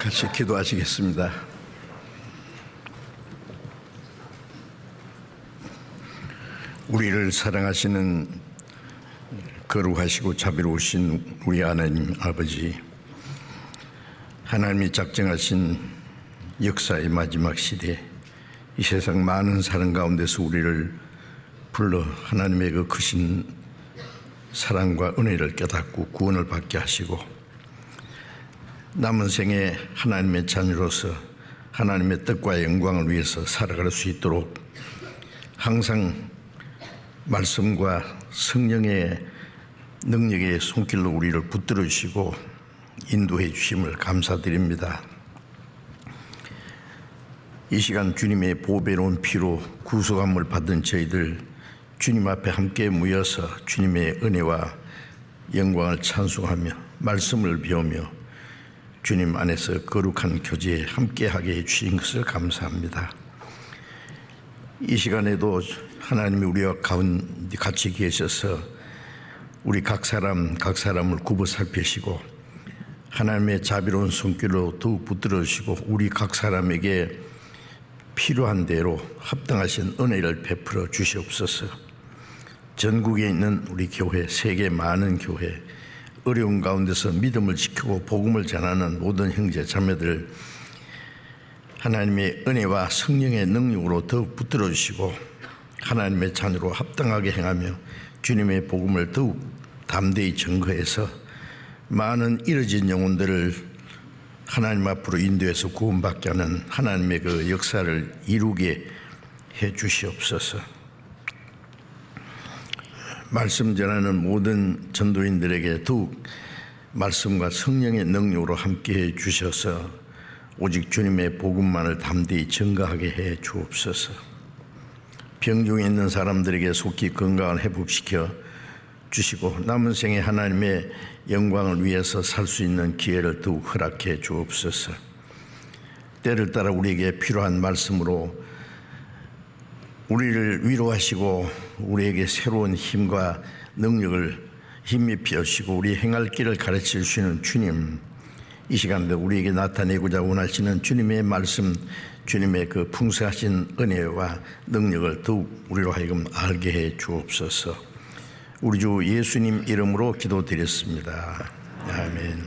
같이 기도하시겠습니다. 우리를 사랑하시는 거룩하시고 자비로우신 우리 하나님 아버지, 하나님이 작정하신 역사의 마지막 시대, 이 세상 많은 사람 가운데서 우리를 불러 하나님의 그 크신 사랑과 은혜를 깨닫고 구원을 받게 하시고, 남은 생에 하나님의 자녀로서 하나님의 뜻과 영광을 위해서 살아갈 수 있도록 항상 말씀과 성령의 능력의 손길로 우리를 붙들어 주시고 인도해 주심을 감사드립니다. 이 시간 주님의 보배로운 피로 구속함을 받은 저희들 주님 앞에 함께 모여서 주님의 은혜와 영광을 찬송하며 말씀을 배우며 주님 안에서 거룩한 교제에 함께하게 해주신 것을 감사합니다. 이 시간에도 하나님이 우리와 가운데 같이 계셔서 우리 각 사람을 굽어 살피시고 하나님의 자비로운 손길로 더욱 붙들어 주시고 우리 각 사람에게 필요한 대로 합당하신 은혜를 베풀어 주시옵소서. 전국에 있는 우리 교회, 세계 많은 교회, 어려운 가운데서 믿음을 지키고 복음을 전하는 모든 형제 자매들 하나님의 은혜와 성령의 능력으로 더욱 붙들어 주시고 하나님의 자녀로 합당하게 행하며 주님의 복음을 더욱 담대히 증거해서 많은 잃어진 영혼들을 하나님 앞으로 인도해서 구원받게 하는 하나님의 그 역사를 이루게 해 주시옵소서. 말씀 전하는 모든 전도인들에게 더욱 말씀과 성령의 능력으로 함께해 주셔서 오직 주님의 복음만을 담대히 증거하게 해 주옵소서. 병중에 있는 사람들에게 속히 건강을 회복시켜 주시고 남은 생에 하나님의 영광을 위해서 살 수 있는 기회를 더욱 허락해 주옵소서. 때를 따라 우리에게 필요한 말씀으로 우리를 위로하시고 우리에게 새로운 힘과 능력을 힘입혀 주시고 우리 행할 길을 가르쳐 주시는 주님, 이 시간도 우리에게 나타내고자 원하시는 주님의 말씀, 주님의 그 풍성하신 은혜와 능력을 더욱 우리로 하여금 알게 해 주옵소서. 우리 주 예수님 이름으로 기도드렸습니다. 아멘.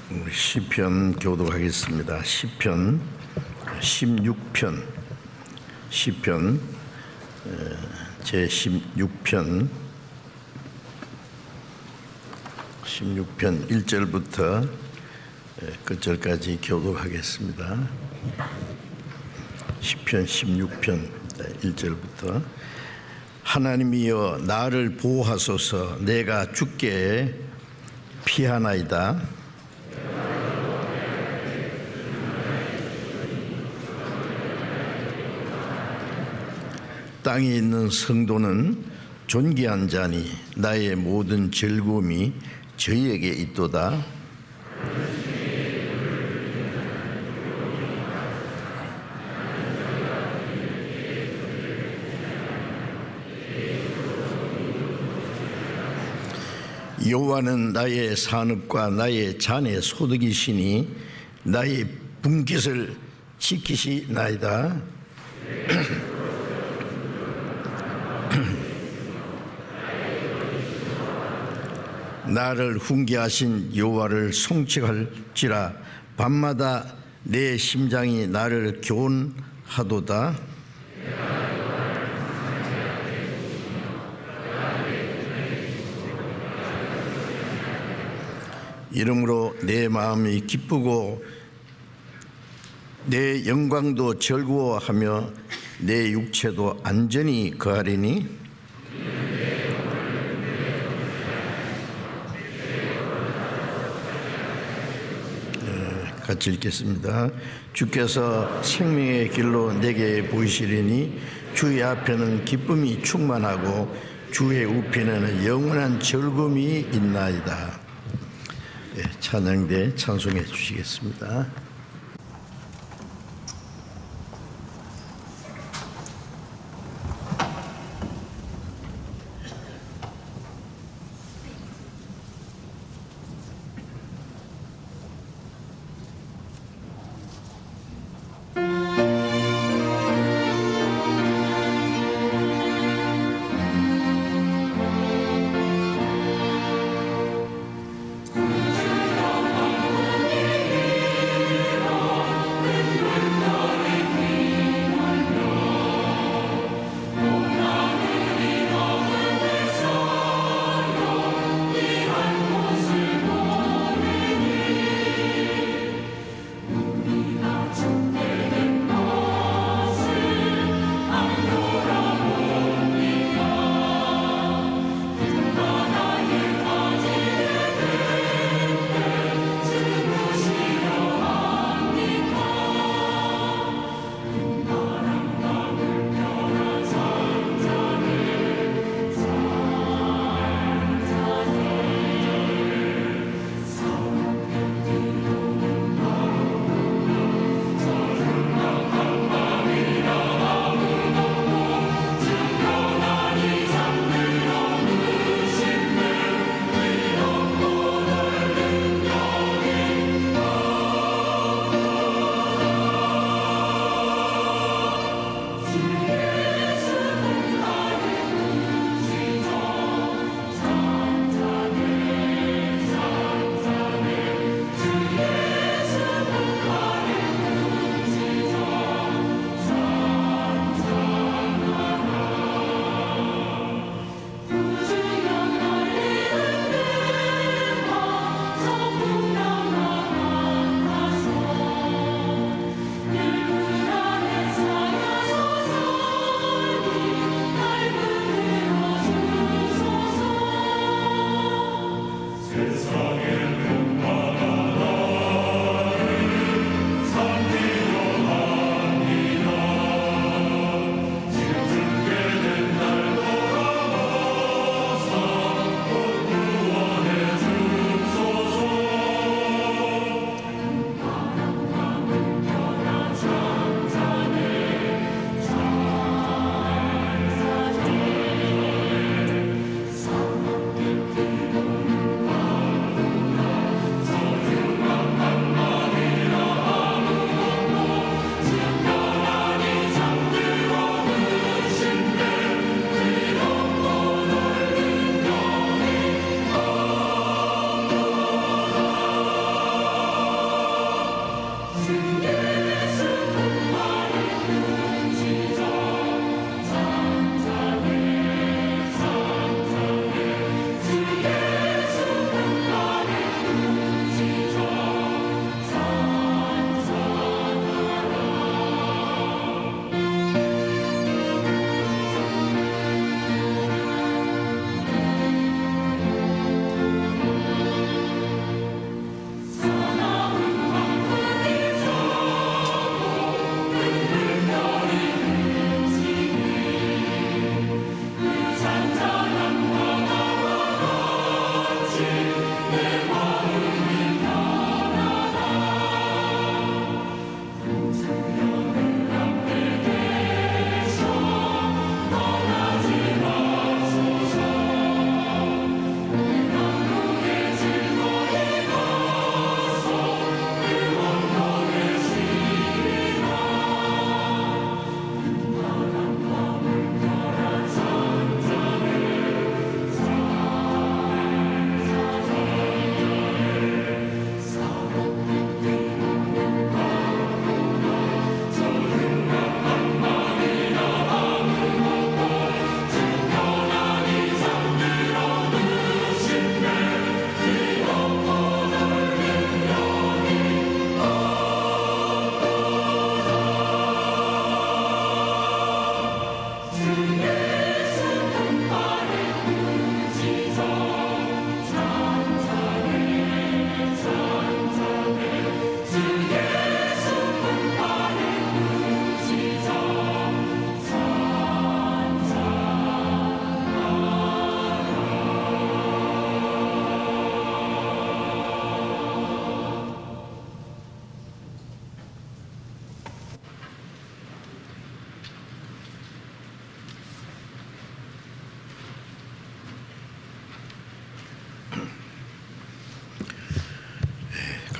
우리 시편 교독하겠습니다. 시편 16편, 시편 제16편 1절부터 끝절까지 교독하겠습니다. 시편 16편 1절부터 하나님이여 나를 보호하소서. 내가 주께 피하나이다. 땅에 있는 성도는 존귀한 자니 나의 모든 즐거움이 저희에게 있도다. 여호와는 나의 산업과 나의 잔의 소득이시니 나의 분깃을 지키시나이다. 나를 훈계하신 여호와를 송축할지라. 밤마다 내 심장이 나를 교훈하도다. 이러므로 내 마음이 기쁘고 내 영광도 즐거워하며 내 육체도 안전히 거하리니 같이 읽겠습니다. 주께서 생명의 길로 내게 보이시리니 주의 앞에는 기쁨이 충만하고 주의 우편에는 영원한 즐거움이 있나이다. 찬양대 찬송해 주시겠습니다.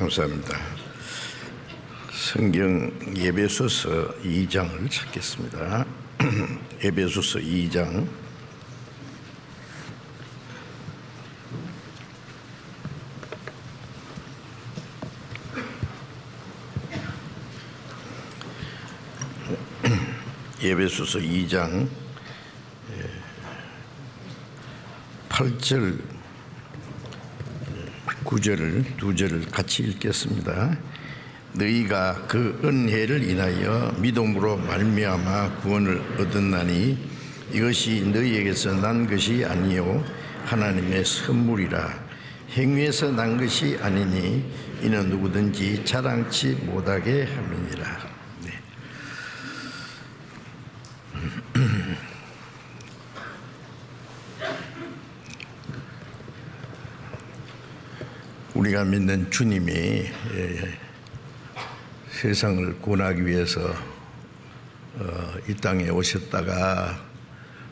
감사합니다. 성경 에베소서 2장을 찾겠습니다. 에베소서 2장. 에베소서 2장 8절 9절을 두 절을 같이 읽겠습니다. 너희가 그 은혜를 인하여 믿음으로 말미암아 구원을 얻었나니 이것이 너희에게서 난 것이 아니요 하나님의 선물이라. 행위에서 난 것이 아니니 이는 누구든지 자랑치 못하게 함이니라. 우리가 믿는 주님이 세상을 구원하기 위해서 이 땅에 오셨다가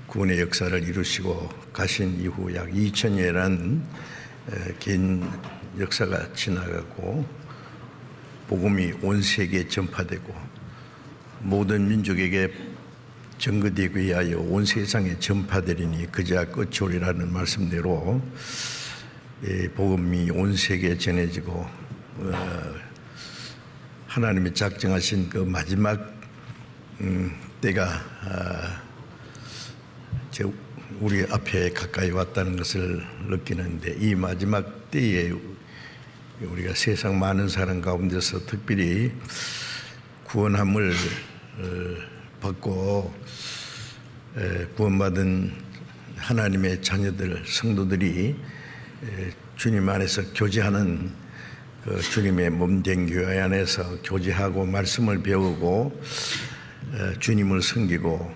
구원의 역사를 이루시고 가신 이후 약 2000년이라는 긴 역사가 지나가고 복음이 온 세계에 전파되고 모든 민족에게 전거되기 위하여 온 세상에 전파되리니 그제야 끝이 오리라는 말씀대로 복음이 온 세계에 전해지고 하나님이 작정하신 그 마지막 때가 우리 앞에 가까이 왔다는 것을 느끼는데, 이 마지막 때에 우리가 세상 많은 사람 가운데서 특별히 구원함을 받고 구원받은 하나님의 자녀들, 성도들이 주님 안에서 교제하는 그 주님의 몸된 교회 안에서 교제하고 말씀을 배우고 주님을 섬기고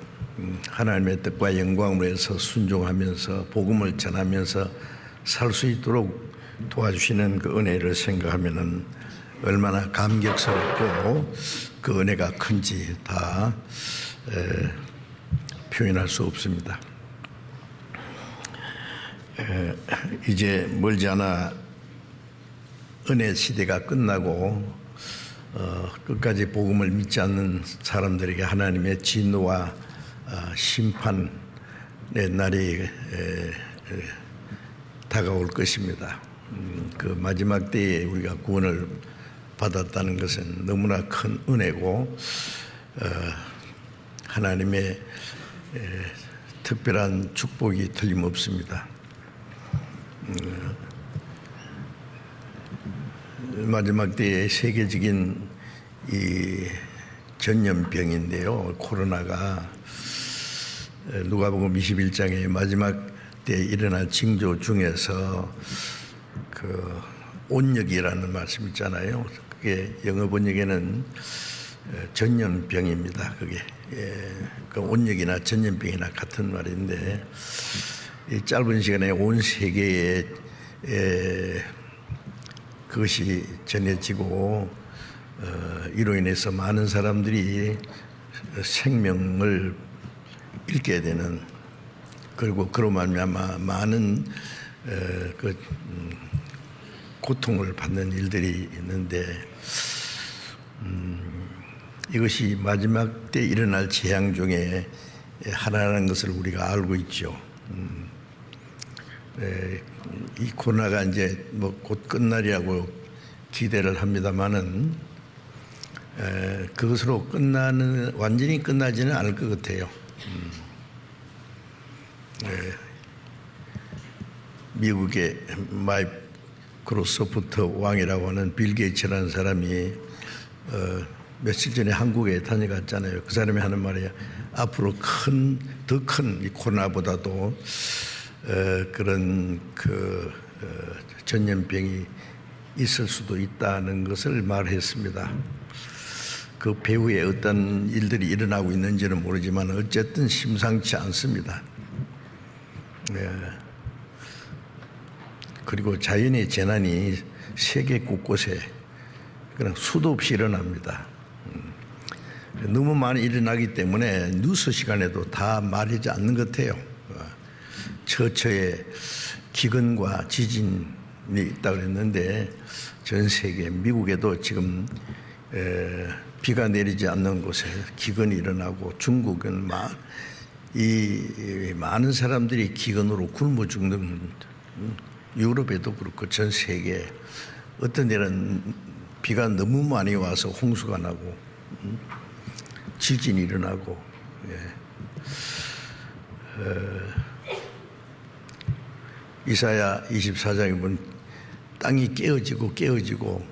하나님의 뜻과 영광을 위해서 순종하면서 복음을 전하면서 살 수 있도록 도와주시는 그 은혜를 생각하면은 얼마나 감격스럽고 그 은혜가 큰지 다 표현할 수 없습니다. 이제 멀지 않아 은혜 시대가 끝나고 끝까지 복음을 믿지 않는 사람들에게 하나님의 진노와 심판의 날이 다가올 것입니다. 그 마지막 때에 우리가 구원을 받았다는 것은 너무나 큰 은혜고 하나님의 특별한 축복이 틀림없습니다. 마지막 때의 세계적인 이 전염병인데요, 코로나가 누가복음 21장의 마지막 때 일어날 징조 중에서 그 온역이라는 말씀 있잖아요. 그게 영어 번역에는 전염병입니다. 그게 그 온역이나 전염병이나 같은 말인데, 이 짧은 시간에 온 세계에 그것이 전해지고 이로 인해서 많은 사람들이 생명을 잃게 되는, 그리고 그로 말미암아 많은 그 고통을 받는 일들이 있는데, 이것이 마지막 때 일어날 재앙 중에 하나라는 것을 우리가 알고 있죠. 이 코로나가 이제 뭐 곧 끝날이라고 기대를 합니다만은 그것으로 완전히 끝나지는 않을 것 같아요. 미국의 마이크로소프트 왕이라고 하는 빌 게이츠라는 사람이 며칠 전에 한국에 다녀갔잖아요. 그 사람이 하는 말이야. 앞으로 더 큰 이 코로나보다도 그런 전염병이 있을 수도 있다는 것을 말했습니다. 그 배후에 어떤 일들이 일어나고 있는지는 모르지만 어쨌든 심상치 않습니다. 그리고 자연의 재난이 세계 곳곳에 그냥 수도 없이 일어납니다. 너무 많이 일어나기 때문에 뉴스 시간에도 다 말하지 않는 것 같아요. 처처의 기근과 지진, 있다 그랬는데 전 세계 미국에도 지금 비가 내리지 않는 곳에 기근이 일어나고 중국은 많은 사람들이 기근으로 굶어 죽는 유럽에도 그렇고 전 세계 어떤 데는 비가 너무 많이 와서 홍수가 나고 지진이 일어나고 이사야 24장에 보면 땅이 깨어지고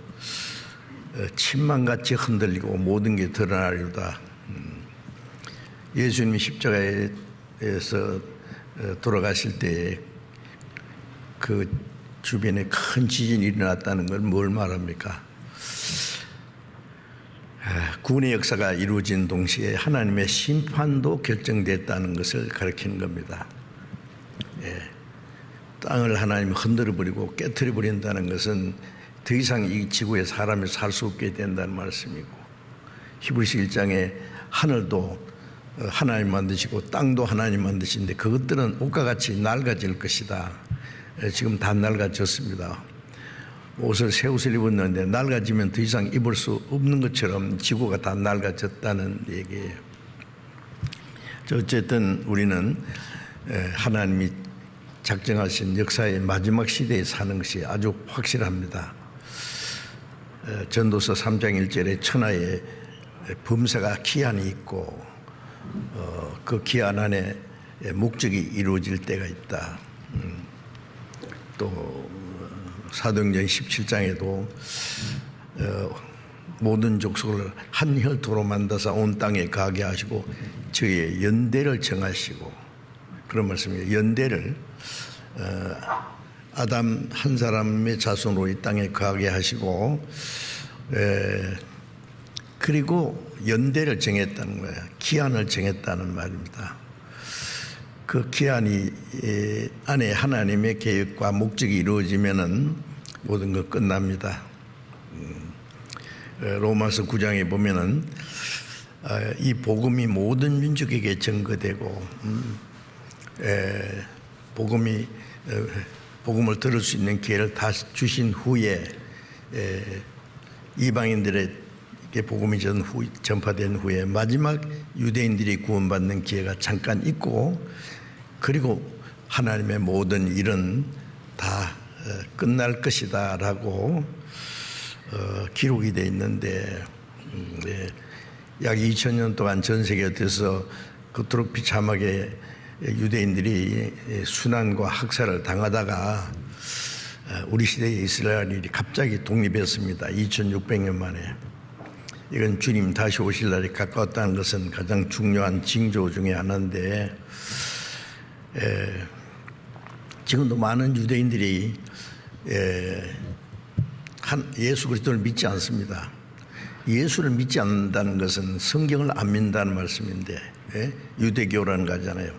침망같이 흔들리고 모든 게 드러나리로다. 예수님이 십자가에서 돌아가실 때 그 주변에 큰 지진이 일어났다는 걸 뭘 말합니까? 구원의 역사가 이루어진 동시에 하나님의 심판도 결정됐다는 것을 가리키는 겁니다. 땅을 하나님이 흔들어버리고 깨트려버린다는 것은 더 이상 이 지구에 사람이 살 수 없게 된다는 말씀이고, 히브리서 1장에 하늘도 하나님 만드시고 땅도 하나님 만드신데 그것들은 옷과 같이 낡아질 것이다. 지금 다 낡아졌습니다. 새 옷을 입었는데 낡아지면 더 이상 입을 수 없는 것처럼 지구가 다 낡아졌다는 얘기예요. 어쨌든 우리는 하나님이 작정하신 역사의 마지막 시대에 사는 것이 아주 확실합니다. 전도서 3장 1절에 천하의 범사가 기한이 있고 그 기한 안에 목적이 이루어질 때가 있다. 또 사도행전 17장에도 모든 족속을 한 혈토로 만드사 온 땅에 가게 하시고 저희의 연대를 정하시고, 그런 말씀이에요. 연대를 아담 한 사람의 자손으로 이 땅에 가게 하시고 그리고 연대를 정했다는 거예요. 기한을 정했다는 말입니다. 그 기한이 안에 하나님의 계획과 목적이 이루어지면은 모든 것 끝납니다. 로마서 9장에 보면은 이 복음이 모든 민족에게 전거되고 복음을 들을 수 있는 기회를 다 주신 후에 이방인들에게 복음이 전파된 후에 마지막 유대인들이 구원받는 기회가 잠깐 있고, 그리고 하나님의 모든 일은 다 끝날 것이다 라고 기록이 되어 있는데, 약 2000년 동안 전 세계에서 그토록 비참하게 유대인들이 순환과 학살을 당하다가 우리 시대의 이스라엘이 갑자기 독립했습니다. 2600년 만에. 이건 주님 다시 오실 날이 가까웠다는 것은 가장 중요한 징조 중에 하나인데, 지금도 많은 유대인들이 예수 그리스도를 믿지 않습니다. 예수를 믿지 않는다는 것은 성경을 안 믿는다는 말씀인데, 유대교라는 거 하잖아요.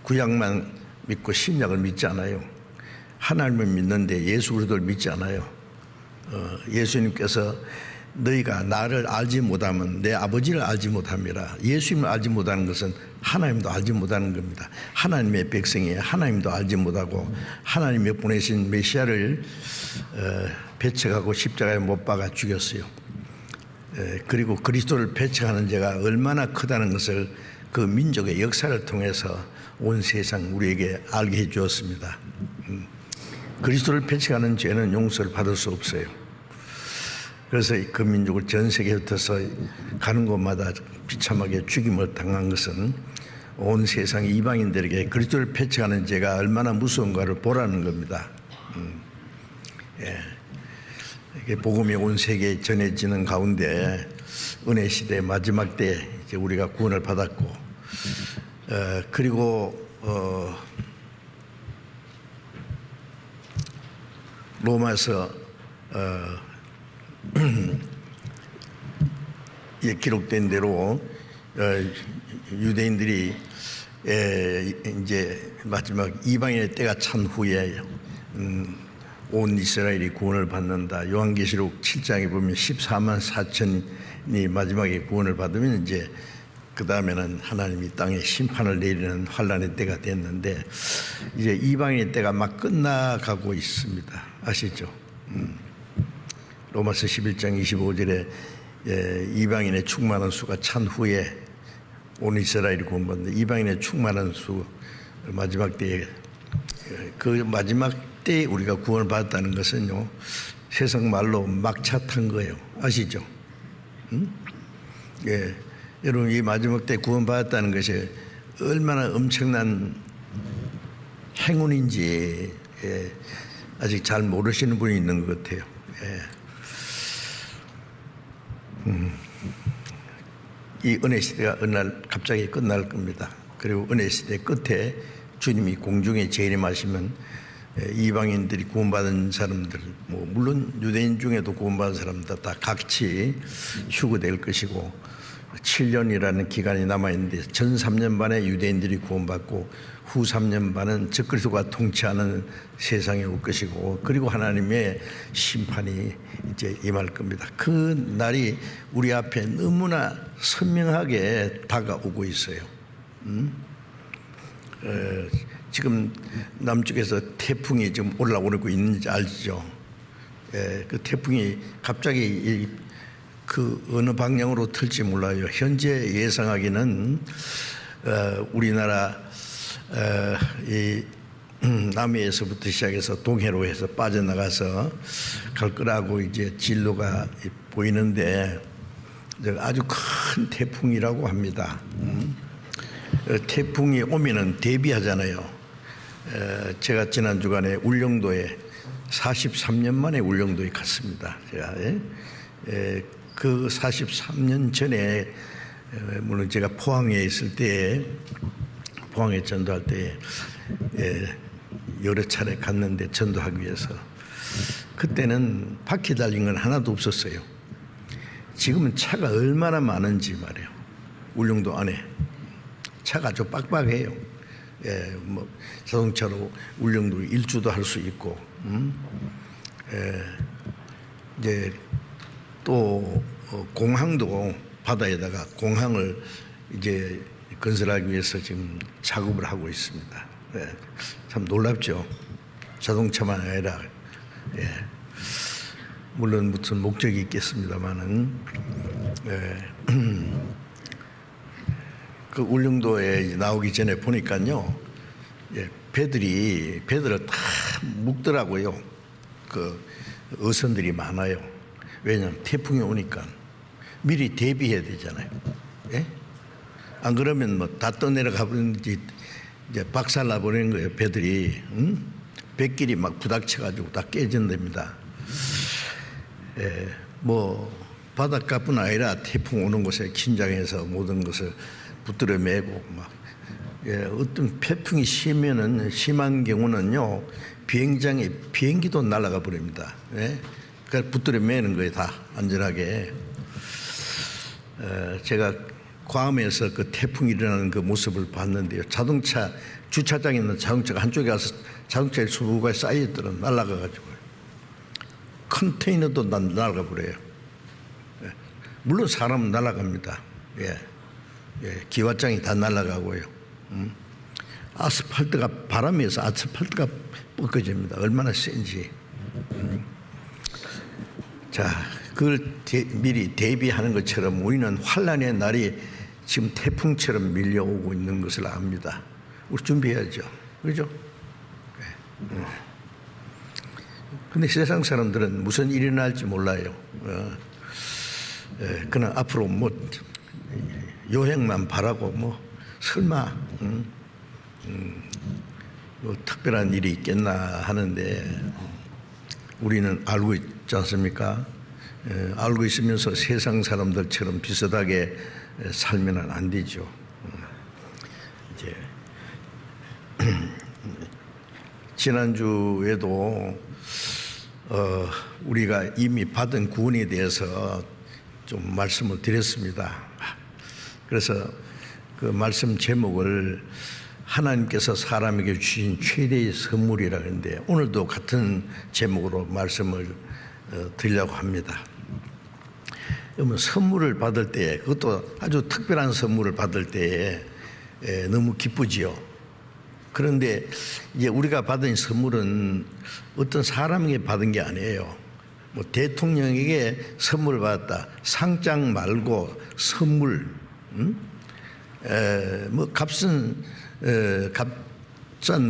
구약만 믿고 신약을 믿지 않아요. 하나님을 믿는데 예수 그리스도를 믿지 않아요. 예수님께서 너희가 나를 알지 못하면 내 아버지를 알지 못함이라. 예수님을 알지 못하는 것은 하나님도 알지 못하는 겁니다. 하나님의 백성이 하나님도 알지 못하고 하나님이 보내신 메시아를 배척하고 십자가에 못 박아 죽였어요. 그리고 그리스도를 배척하는 죄가 얼마나 크다는 것을 그 민족의 역사를 통해서 온 세상 우리에게 알게 해 주었습니다. 그리스도를 배척하는 죄는 용서를 받을 수 없어요. 그래서 그 민족을 전 세계에 흩어서 가는 곳마다 비참하게 죽임을 당한 것은 온 세상 이방인들에게 그리스도를 배척하는 죄가 얼마나 무서운가를 보라는 겁니다. 이게 복음이 온 세계에 전해지는 가운데 은혜 시대 마지막 때 이제 우리가 구원을 받았고, 그리고 로마서 기록된 대로 유대인들이 이제 마지막 이방인의 때가 찬 후에 온 이스라엘이 구원을 받는다. 요한계시록 7장에 보면 14만 4천이 마지막에 구원을 받으면 이제 그 다음에는 하나님이 땅에 심판을 내리는 환란의 때가 됐는데 이제 이방인의 때가 막 끝나가고 있습니다. 아시죠? 로마서 11장 25절에 이방인의 충만한 수가 찬 후에 온 이스라엘이 구원받는데 이방인의 충만한 수 마지막 때에 그 마지막 때에 우리가 구원을 받았다는 것은요 세상 말로 막차 탄 거예요. 아시죠? 예, 여러분 이 마지막 때 구원받았다는 것이 얼마나 엄청난 행운인지 아직 잘 모르시는 분이 있는 것 같아요. 이 은혜 시대가 어느 날 갑자기 끝날 겁니다. 그리고 은혜 시대 끝에 주님이 공중에 재림하시면 이방인들이 구원받은 사람들, 뭐 물론 유대인 중에도 구원받은 사람들 다 같이 휴거될 것이고 7년이라는 기간이 남아있는데 전 3년 반에 유대인들이 구원받고 후 3년 반은 적그리스도가 통치하는 세상에 올 것이고 그리고 하나님의 심판이 이제 임할 겁니다. 그 날이 우리 앞에 너무나 선명하게 다가오고 있어요. 지금 남쪽에서 태풍이 지금 올라오고 있는지 알죠? 그 태풍이 갑자기 그 어느 방향으로 틀지 몰라요. 현재 예상하기는 우리나라 이 남해에서부터 시작해서 동해로 해서 빠져나가서 갈 거라고 이제 진로가 보이는데 아주 큰 태풍이라고 합니다. 태풍이 오면은 대비하잖아요. 제가 지난 주간에 울릉도에 43년 만에 울릉도에 갔습니다. 제가 그 43년 전에 물론 제가 포항에 있을 때 포항에 전도할 때 여러 차례 갔는데 전도하기 위해서 그때는 바퀴 달린 건 하나도 없었어요. 지금은 차가 얼마나 많은지 말이에요. 울릉도 안에 차가 아주 빡빡해요. 뭐 자동차로 울릉도 일주도 할 수 있고, 이제 또 공항도 바다에다가 공항을 이제 건설하기 위해서 지금 작업을 하고 있습니다. 참 놀랍죠. 자동차만 아니라 물론 무슨 목적이 있겠습니다만은 그 울릉도에 나오기 전에 보니까요, 배들을 다 묵더라고요. 그 어선들이 많아요. 왜냐하면 태풍이 오니까 미리 대비해야 되잖아요. 안 그러면 뭐 다 떠내려가 버리는지 이제 박살나 버리는 거예요. 배들이 배끼리 막 부닥쳐가지고 다 깨진답니다. 뭐 바닷가뿐 아니라 태풍 오는 곳에 긴장해서 모든 것을 붙들어 매고 막 어떤 태풍이 심한 경우는요 비행장에 비행기도 날아가 버립니다. 그러니까 붙들어 매는 거예요. 다 안전하게. 제가 괌에서 그 태풍이 일어나는 그 모습을 봤는데요. 자동차 주차장에 있는 자동차가 한쪽에 가서 자동차에 수부가 쌓여있더라 날아가 가지고 컨테이너도 날아가 버려요. 물론 사람은 날아갑니다. 기와장이 다 날아가고요. 아스팔트가 바람에서 아스팔트가 벗겨집니다. 얼마나 센지. 자, 그걸 미리 대비하는 것처럼 우리는 환란의 날이 지금 태풍처럼 밀려오고 있는 것을 압니다. 우리 준비해야죠. 그렇죠? 근데 세상 사람들은 무슨 일이 날지 몰라요. 그냥 앞으로 뭐 여행만 바라고 뭐 설마 뭐 특별한 일이 있겠나 하는데 우리는 알고 있지 않습니까? 알고 있으면서 세상 사람들처럼 비슷하게 살면 안 되죠. 이제 지난주에도 우리가 이미 받은 구원에 대해서 좀 말씀을 드렸습니다. 그래서 그 말씀 제목을 하나님께서 사람에게 주신 최대의 선물이라 하는데 오늘도 같은 제목으로 말씀을 드리려고 합니다. 그러면 선물을 받을 때, 그것도 아주 특별한 선물을 받을 때에 너무 기쁘지요. 그런데 이제 우리가 받은 선물은 어떤 사람에게 받은 게 아니에요. 뭐 대통령에게 선물을 받았다. 상장 말고 선물, 뭐 값싼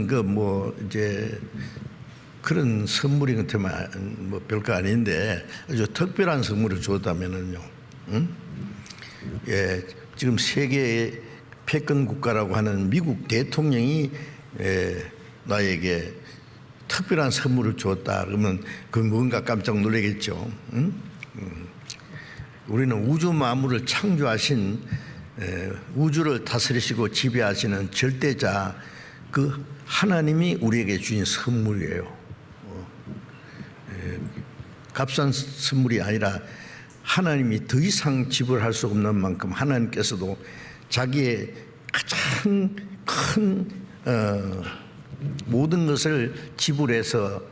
그 뭐 이제 그런 선물인 것 같으면 뭐 별거 아닌데 아주 특별한 선물을 줬다면은요. 지금 세계의 패권 국가라고 하는 미국 대통령이 나에게 특별한 선물을 줬다 그러면 그 뭔가 깜짝 놀라겠죠. 우리는 우주 만물을 창조하신 우주를 다스리시고 지배하시는 절대자 그 하나님이 우리에게 주신 선물이에요. 값싼 선물이 아니라 하나님이 더 이상 지불할 수 없는 만큼 하나님께서도 자기의 가장 큰 모든 것을 지불해서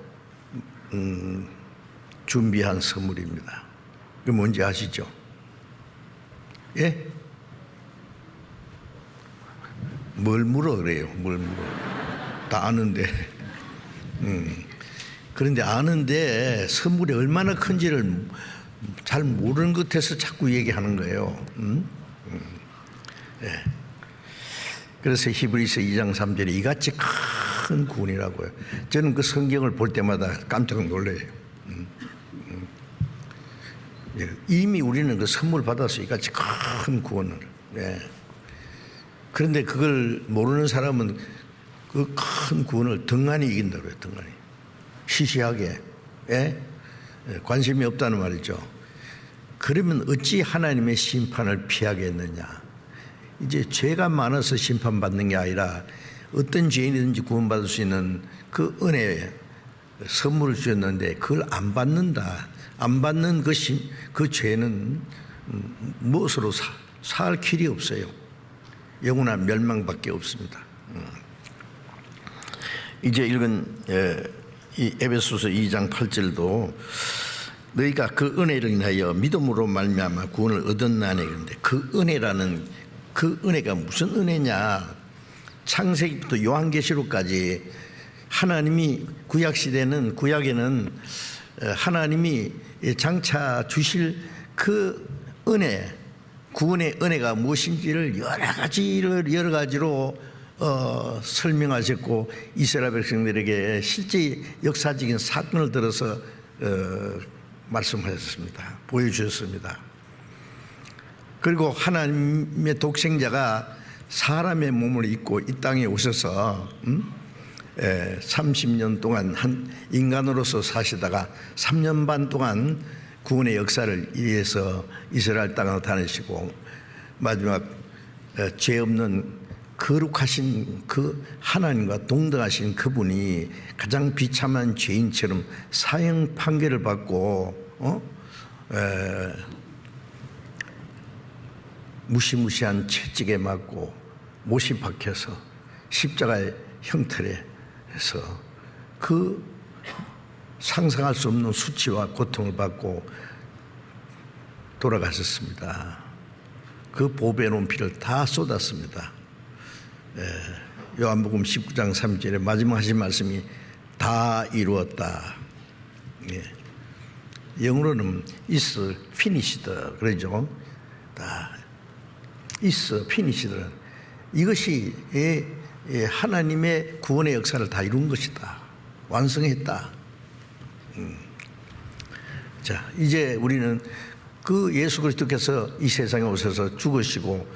준비한 선물입니다. 그게 뭔지 아시죠? 예? 뭘 물어 그래요? 뭘 물어? 다 아는데. 그런데 아는데 선물이 얼마나 큰지를 잘 모르는 것 같아서 자꾸 얘기하는 거예요. 예. 그래서 히브리서 2장 3절에 이같이 큰 구원이라고요. 저는 그 성경을 볼 때마다 깜짝 놀라요. 예. 이미 우리는 그 선물 받아서 이같이 큰 구원을. 예. 그런데 그걸 모르는 사람은 그 큰 구원을 등한히 이긴다고요. 등한히. 시시하게. 예? 관심이 없다는 말이죠. 그러면 어찌 하나님의 심판을 피하겠느냐. 이제 죄가 많아서 심판받는 게 아니라 어떤 죄인이든지 구원받을 수 있는 그 은혜 선물을 주셨는데 그걸 안 받는다. 안 받는 그 죄는 무엇으로 살 길이 없어요. 영원한 멸망밖에 없습니다. 이제 읽은 이 에베소서 2장 8절도 너희가 그 은혜를 인하여 믿음으로 말미암아 구원을 얻었나니. 그런데 그 은혜라는 그 은혜가 무슨 은혜냐. 창세기부터 요한계시록까지 하나님이 구약시대는 구약에는 하나님이 장차 주실 그 은혜 구원의 은혜가 무엇인지를 여러 가지로 설명하셨고 이스라엘 백성들에게 실제 역사적인 사건을 들어서 말씀하셨습니다. 보여주셨습니다. 그리고 하나님의 독생자가 사람의 몸을 입고 이 땅에 오셔서 30년 동안 한 인간으로서 사시다가 3년 반 동안 구원의 역사를 위해서 이스라엘 땅을 다니시고 마지막 죄 없는 거룩하신 그 하나님과 동등하신 그분이 가장 비참한 죄인처럼 사형 판결을 받고 무시무시한 채찍에 맞고 못이 박혀서 십자가의 형틀에 해서 그 상상할 수 없는 수치와 고통을 받고 돌아가셨습니다. 그 보배로운 피를 다 쏟았습니다. 요한복음 19장 3절에 마지막 하신 말씀이 다 이루었다. 영어로는 is finished 그러죠. 다 is finished. 이것이 하나님의 구원의 역사를 다 이룬 것이다. 완성했다. 자, 이제 우리는 그 예수 그리스도께서 이 세상에 오셔서 죽으시고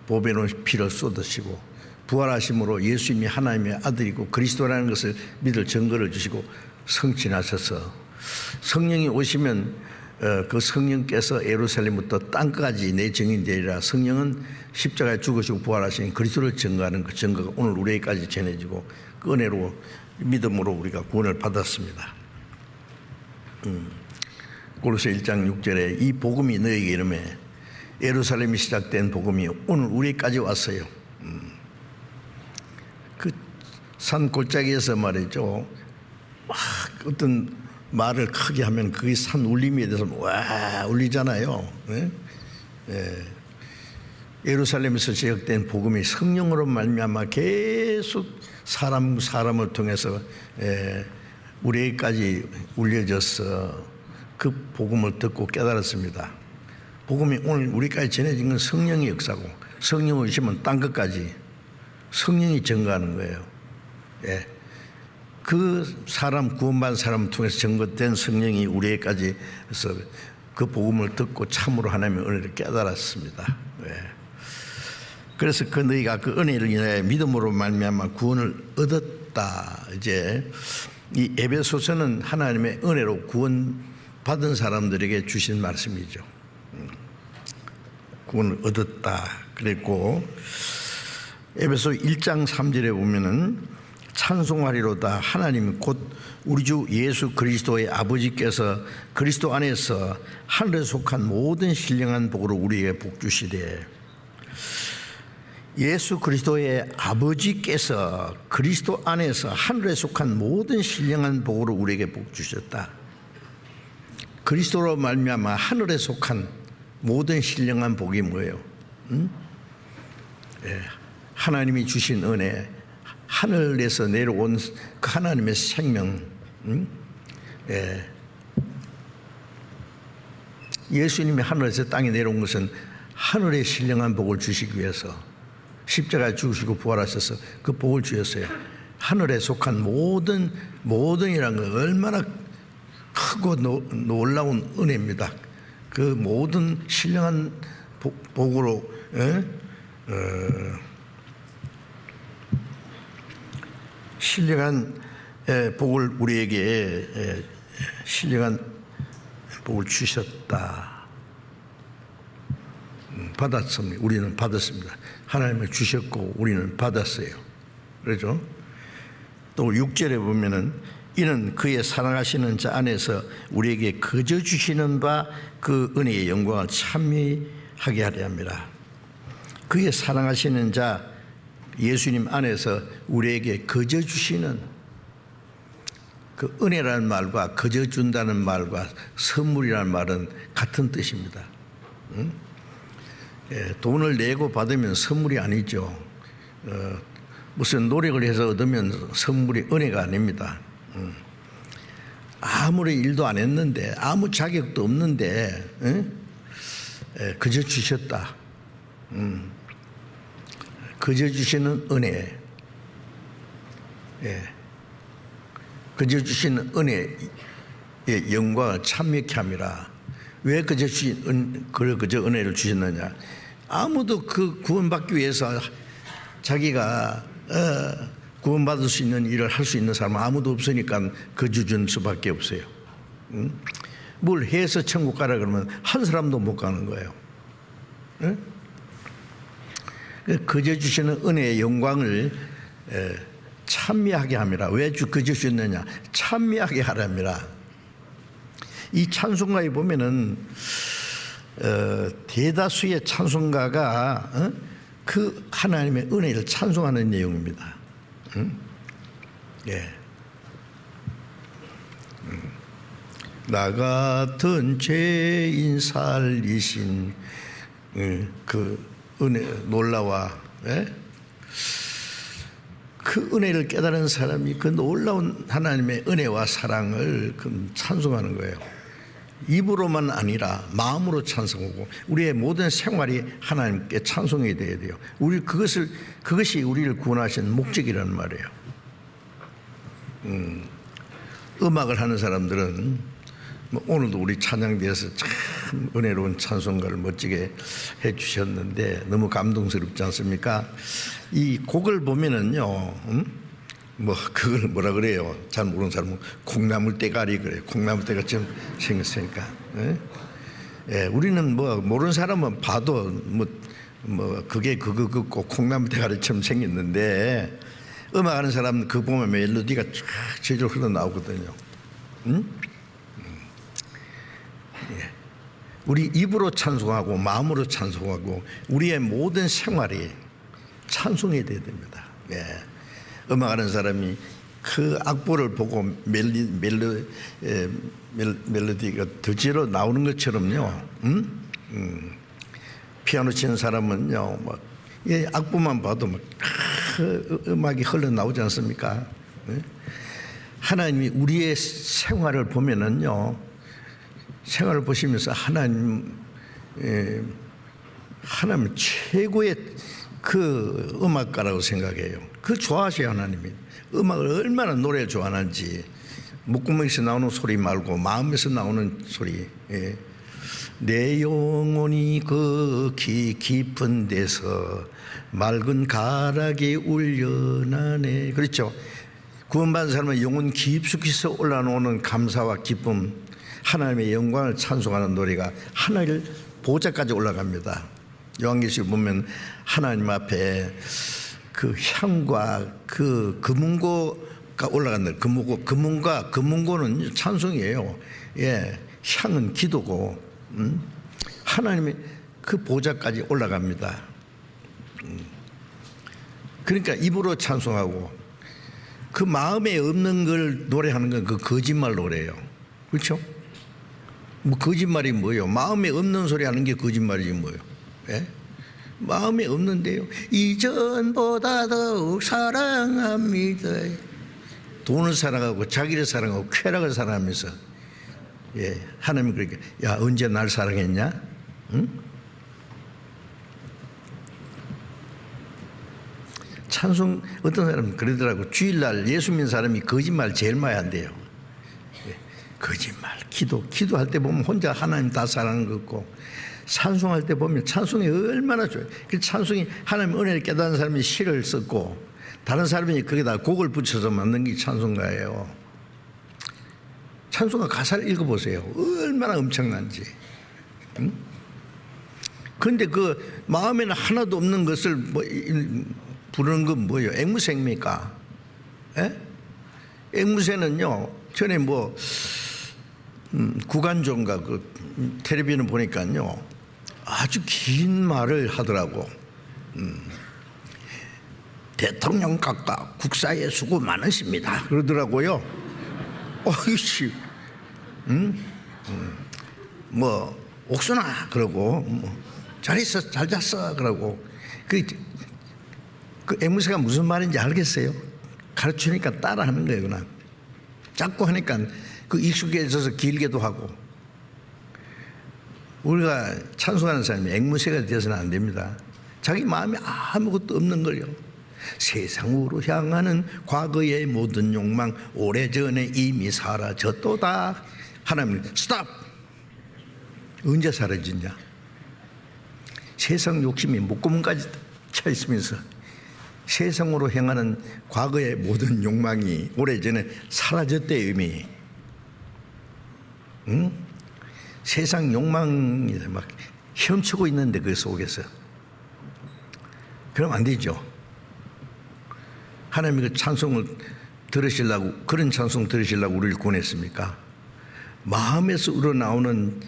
보배로운 피를 쏟으시고 부활하심으로 예수님이 하나님의 아들이고 그리스도라는 것을 믿을 증거를 주시고 성취하셔서 성령이 오시면 그 성령께서 예루살렘부터 땅까지 내 증인되리라. 성령은 십자가에 죽으시고 부활하신 그리스도를 증거하는 그 증거가 오늘 우리에게까지 전해지고 그 은혜로 믿음으로 우리가 구원을 받았습니다. 고로새 1장 6절에 이 복음이 너에게 이르매 예루살렘이 시작된 복음이 오늘 우리까지 왔어요. 그 산 골짜기에서 말이죠. 막 어떤 말을 크게 하면 그게 산 울림에 대해서 와 울리잖아요. 예? 예. 예루살렘에서 시작된 복음이 성령으로 말미암아 계속 사람을 통해서 우리에게까지 울려져서 그 복음을 듣고 깨달았습니다. 복음이 오늘 우리까지 전해진 건 성령의 역사고, 성령을 주시면 딴 것까지 성령이 증거하는 거예요. 예. 그 사람 구원받은 사람을 통해서 증거된 성령이 우리에게까지 해서 그 복음을 듣고 참으로 하나님의 은혜를 깨달았습니다. 예. 그래서 그 너희가 그 은혜를 인하여 믿음으로 말미암아 구원을 얻었다. 이제 이 에베소서는 하나님의 은혜로 구원받은 사람들에게 주신 말씀이죠. 구원을 얻었다 그랬고, 에베소 1장 3절에 보면은 찬송하리로다 하나님 곧 우리 주 예수 그리스도의 아버지께서 그리스도 안에서 하늘에 속한 모든 신령한 복으로 우리에게 복 주시되, 예수 그리스도의 아버지께서 그리스도 안에서 하늘에 속한 모든 신령한 복으로 우리에게 복 주셨다. 그리스도로 말미암아 하늘에 속한 모든 신령한 복이 뭐예요? 예, 하나님이 주신 은혜, 하늘에서 내려온 그 하나님의 생명. 예. 예수님이 하늘에서 땅에 내려온 것은 하늘의 신령한 복을 주시기 위해서 십자가에 죽으시고 부활하셔서 그 복을 주셨어요. 하늘에 속한 모든이라는 건 얼마나 크고 놀라운 은혜입니다. 그 모든 신령한 복으로 신령한 복을 우리에게 신령한 복을 주셨다. 받았습니다. 우리는 받았습니다. 하나님을 주셨고 우리는 받았어요. 그렇죠? 또 6절에 보면은 이는 그의 사랑하시는 자 안에서 우리에게 거저 주시는 바 그 은혜의 영광을 찬미하게 하려 합니다. 그의 사랑하시는 자 예수님 안에서 우리에게 거저 주시는 그 은혜라는 말과 거저 준다는 말과 선물이라는 말은 같은 뜻입니다. 응? 예, 돈을 내고 받으면 선물이 아니죠. 무슨 노력을 해서 얻으면 선물이 은혜가 아닙니다. 아무리 일도 안 했는데 아무 자격도 없는데 예, 그저 주셨다. 그저 주시는 은혜. 예, 그저 주시는 은혜의 영광을 찬미케 함이라. 왜 그저 은혜를 주셨느냐? 아무도 그 구원받기 위해서 자기가 구원받을 수 있는 일을 할 수 있는 사람은 아무도 없으니까 거저 준 수밖에 없어요. 뭘 해서 천국 가라 그러면 한 사람도 못 가는 거예요. 거저 주시는 은혜의 영광을 찬미하게 함이라. 왜 거저 주셨느냐? 찬미하게 하랍니다. 이 찬송가에 보면은 대다수의 찬송가가 그 하나님의 은혜를 찬송하는 내용입니다. 예. 나 같은 죄인 살리신 그 은혜 놀라와, 예? 그 은혜를 깨달은 사람이 그 놀라운 하나님의 은혜와 사랑을 찬송하는 거예요. 입으로만 아니라 마음으로 찬송하고 우리의 모든 생활이 하나님께 찬송이 되어야 돼요. 그것이 우리를 구원하신 목적이라는 말이에요. 음악을 하는 사람들은 오늘도 우리 찬양대에서 참 은혜로운 찬송가를 멋지게 해주셨는데 너무 감동스럽지 않습니까? 이 곡을 보면은요, 그걸 뭐라 그래요? 잘 모르는 사람은 콩나물 대가리 그래요. 콩나물 대가리처럼 생겼으니까. 예, 우리는 모르는 사람은 봐도 그게 꼭 콩나물 대가리처럼 생겼는데 음악하는 사람은 그 보면 멜로디가 쫙 제대로 흘러나오거든요. 예. 우리 입으로 찬송하고 마음으로 찬송하고 우리의 모든 생활이 찬송이 되어야 됩니다. 예. 음악하는 사람이 그 악보를 보고 멜로디가 드지로 나오는 것처럼요. 피아노 치는 사람은요, 막 악보만 봐도 막 음악이 흘러나오지 않습니까? 하나님이 우리의 생활을 보면은요, 생활을 보시면서 하나님 최고의 그 음악가라고 생각해요. 그 좋아하셔요. 하나님이 음악을 얼마나 노래를 좋아하는지. 목구멍에서 나오는 소리 말고 마음에서 나오는 소리. 내 영혼이 그 깊은 데서 맑은 가락이 울려나네. 그렇죠. 구원받은 사람은 영혼 깊숙이서 올라오는 감사와 기쁨, 하나님의 영광을 찬송하는 노래가 하늘 보좌까지 올라갑니다. 요한계시록 보면 하나님 앞에 그 향과 그 금은고가 올라간다. 금은고는 찬송이에요. 예, 향은 기도고, 하나님의 그 보좌까지 올라갑니다. 그러니까 입으로 찬송하고, 그 마음에 없는 걸 노래하는 건 그 거짓말 노래예요. 그렇죠? 뭐 거짓말이 뭐예요? 마음에 없는 소리 하는 게 거짓말이지 뭐예요? 예? 마음에 없는데요, 이전보다 더욱 사랑합니다. 돈을 사랑하고 자기를 사랑하고 쾌락을 사랑하면서, 예, 하나님이 그렇게, 야, 언제 날 사랑했냐? 응? 찬송, 어떤 사람은 그러더라고. 주일날 예수 믿는 사람이 거짓말 제일 많이 한대요. 예, 거짓말, 기도할 때 보면 혼자 하나님 다 사랑하는 것 같고, 찬송할 때 보면 찬송이 얼마나 좋아요. 그 찬송이 하나님 은혜를 깨닫는 사람이 시를 썼고, 다른 사람이 거기다 곡을 붙여서 만든 게 찬송가예요. 찬송가 가사를 읽어보세요. 얼마나 엄청난지. 응? 그런데 그 마음에는 하나도 없는 것을 부르는 건 뭐예요? 앵무새입니까? 예? 앵무새는요, 전에 구간조인가 그 텔레비전 보니까요, 아주 긴 말을 하더라고. 대통령 각각 국사에 수고 많으십니다. 그러더라고요. 어이씨, 옥순아, 그러고, 잘 있어, 잘 잤어, 그러고. 그 앵무새가 무슨 말인지 알겠어요? 가르치니까 따라하는 거예요, 그냥. 자꾸 하니까 그 익숙해져서 길게도 하고. 우리가 찬송하는 사람이 앵무새가 되어서는 안 됩니다. 자기 마음에 아무것도 없는 걸요. 세상으로 향하는 과거의 모든 욕망 오래전에 이미 사라졌도다. 하나님, 스탑! 언제 사라지냐? 세상 욕심이 목구멍까지 차 있으면서 세상으로 향하는 과거의 모든 욕망이 오래전에 사라졌대. 이미. 응? 세상 욕망이 막 헤엄치고 있는데 그 속에서. 그럼 안 되죠. 하나님이 그 찬송을 들으시려고, 그런 찬송 들으시려고 우리를 구원했습니까? 마음에서 우러나오는,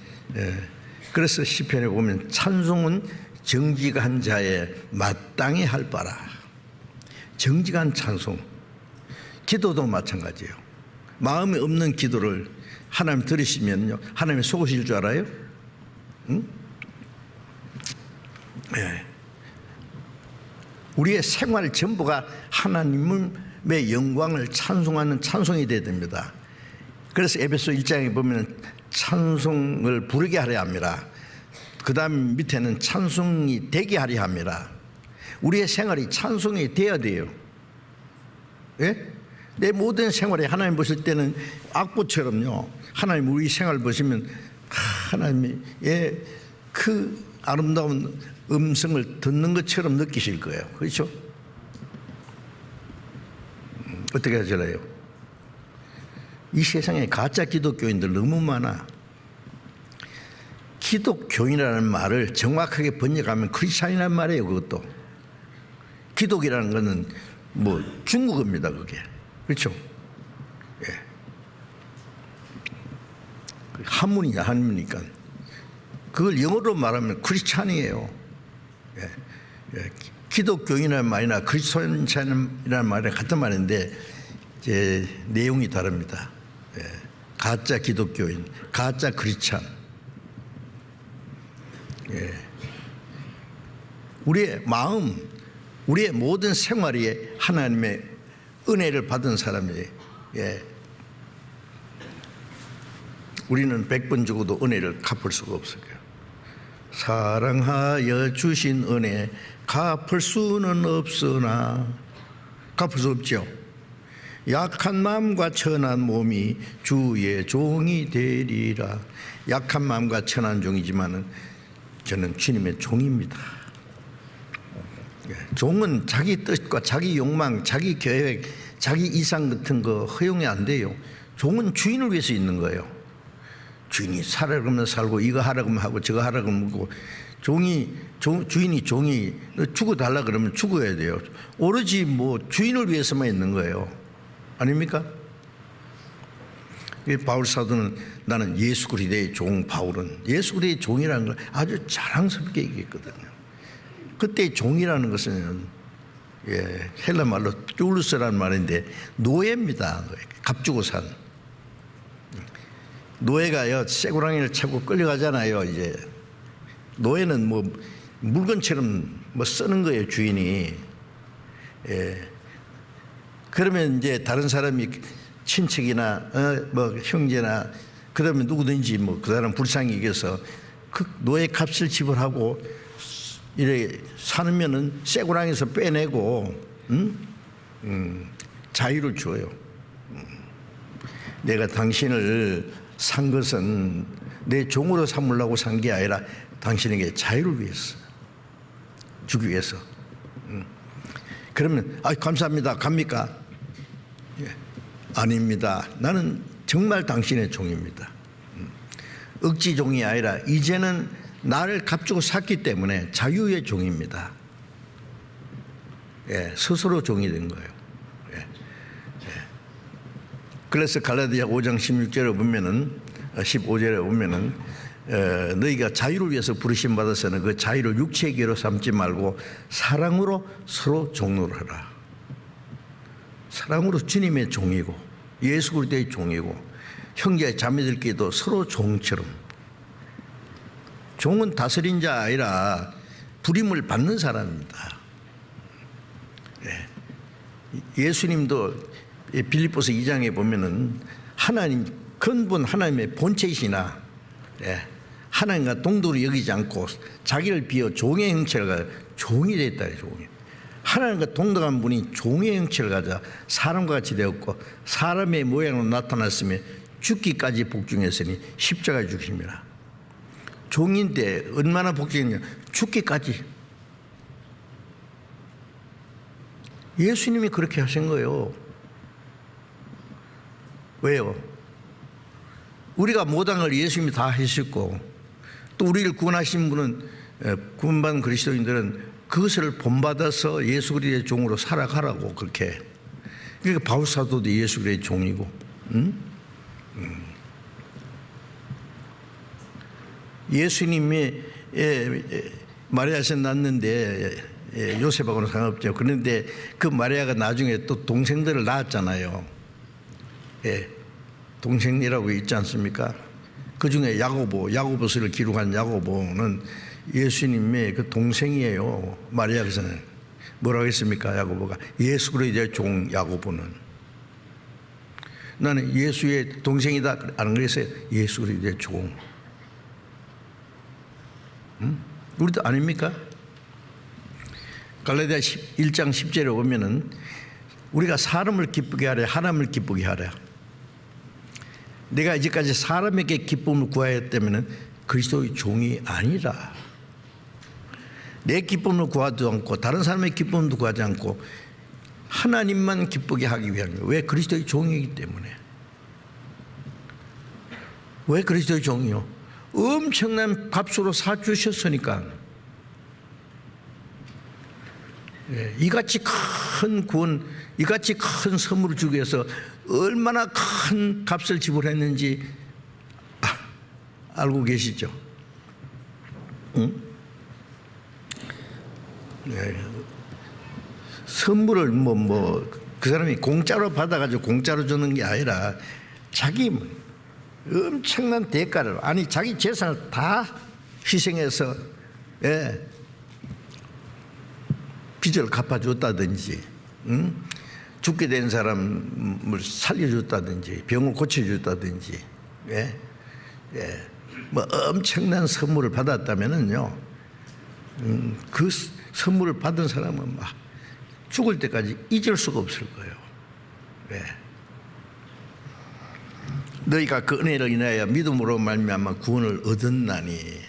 그래서 시편에 보면 찬송은 정직한 자의 마땅히 할 바라. 정직한 찬송. 기도도 마찬가지예요. 마음에 없는 기도를 하나님 들으시면요, 하나님이 속으실 줄 알아요? 응? 네. 우리의 생활 전부가 하나님의 영광을 찬송하는 찬송이 되어야 됩니다. 그래서 에베소 1장에 보면 찬송을 부르게 하려 합니다. 그 다음 밑에는 찬송이 되게 하려 합니다. 우리의 생활이 찬송이 되어야 돼요. 예? 내 모든 생활에 하나님 보실 때는 악보처럼요, 하나님 우리 생활 보시면 하나님이 그 아름다운 음성을 듣는 것처럼 느끼실 거예요. 그렇죠? 어떻게 하실래요? 이 세상에 가짜 기독교인들 너무 많아. 기독교인이라는 말을 정확하게 번역하면 크리스찬이라는 말이에요. 그것도 기독이라는 것은 중국어입니다. 그게. 그렇죠? 예. 한문이니까. 그걸 영어로 말하면 크리스찬이에요. 예. 예. 기독교인이라는 말이나 크리스찬이라는 말이 같은 말인데, 이제 내용이 다릅니다. 가짜 기독교인, 가짜 크리스찬. 우리의 마음, 우리의 모든 생활에 하나님의 은혜를 받은 사람이에요. 우리는 100번 주고도 은혜를 갚을 수가 없어요. 사랑하여 주신 은혜 갚을 수는 없으나, 갚을 수 없죠. 약한 마음과 천한 몸이 주의 종이 되리라. 약한 마음과 천한 종이지만은 저는 주님의 종입니다. 종은 자기 뜻과 자기 욕망, 자기 계획, 자기 이상 같은 거 허용이 안 돼요. 종은 주인을 위해서 있는 거예요. 주인이 살아라 그러면 살고, 이거 하라 그러면 하고, 저거 하라 그러면 하고. 주인이 종이 죽어달라 그러면 죽어야 돼요. 오로지 뭐 주인을 위해서만 있는 거예요. 아닙니까? 바울 사도는 나는 예수 그리스도의 종 바울은 예수 그리스도의 종이라는 걸 아주 자랑스럽게 얘기했거든요. 그때 종이라는 것은 헬라 말로 듈루스라는 말인데 노예입니다. 값주고 산 노예가요, 쇠고랑이를 차고 끌려가잖아요. 이제 노예는 뭐 물건처럼 뭐 쓰는 거예요, 주인이. 그러면 이제 다른 사람이 친척이나 뭐 형제나 그러면 누구든지 뭐 그 사람 불쌍히 여겨서 그 노예 값을 지불하고 이래 사면은 쇠고랑에서 빼내고 자유를 줘요. 내가 당신을 산 것은 내 종으로 삼으려고 산 게 아니라 당신에게 자유를 위해서 주기 위해서. 그러면 감사합니다. 갑니까? 아닙니다. 나는 정말 당신의 종입니다. 억지 종이 아니라 이제는 나를 값주고 샀기 때문에 자유의 종입니다. 스스로 종이 된 거예요. 그래서 갈라디아 5장 16절에 보면은 15절에 보면은 너희가 자유를 위해서 부르심 받아서는 그 자유를 육체의 기로 삼지 말고 사랑으로 서로 종노하라. 사랑으로 주님의 종이고 예수 그리스도의 종이고 형제 자매들끼리도 서로 종처럼. 종은 다스린 자 아니라 부림을 받는 사람입니다. 예수님도 빌립보서 2장에 보면은 하나님 근본 하나님의 본체이시나 하나님과 동등으로 여기지 않고 자기를 비워 종의 형체를 가져 종이 됐다. 종이. 하나님과 동등한 분이 종의 형체를 가져 사람과 같이 되었고 사람의 모양으로 나타났으며 죽기까지 복종했으니 십자가에 죽으십니다. 종인데 얼마나 복종했냐? 죽기까지. 예수님이 그렇게 하신 거예요. 왜요? 우리가 못한 걸 예수님이 다 하셨고 또 우리를 구원하신 분은 구원받은 그리스도인들은 그것을 본받아서 예수 그리스도의 종으로 살아가라고 그렇게. 그러니까 바울 사도도 예수 그리스도의 종이고, 예수님이 마리아에서 낳았는데 요셉하고는 상관없죠. 그런데 그 마리아가 나중에 또 동생들을 낳았잖아요. 동생이라고 있지 않습니까? 그 중에 야고보서를 기록한 야고보는 예수님의 그 동생이에요. 마리아에서는 뭐라고 했습니까? 야고보가 예수 그리스도의 종 야고보는 나는 예수의 동생이다 안 그랬어요. 예수 그리스도의 종. 우리도 아닙니까? 갈라디아 1장 10절에 보면은 우리가 사람을 기쁘게 하려 하나님을 기쁘게 하려. 내가 이제까지 사람에게 기쁨을 구하였다면 그리스도의 종이 아니라 내 기쁨을 구하지 않고 다른 사람의 기쁨도 구하지 않고 하나님만 기쁘게 하기 위한 거예요. 왜? 그리스도의 종이기 때문에. 왜 그리스도의 종이요? 엄청난 값으로 사주셨으니까. 이같이 큰 구원, 이같이 큰 선물을 주기 위해서 얼마나 큰 값을 지불했는지 알고 계시죠? 응? 선물을 그 사람이 공짜로 받아가지고 공짜로 주는 게 아니라 자기 엄청난 대가를, 아니 자기 재산을 다 희생해서 빚을 갚아줬다든지, 죽게 된 사람을 살려줬다든지, 병을 고쳐줬다든지, 뭐 엄청난 선물을 받았다면은요, 그 선물을 받은 사람은 막 죽을 때까지 잊을 수가 없을 거예요. 너희가 그 은혜를 인하여 믿음으로 말미암아 구원을 얻었나니.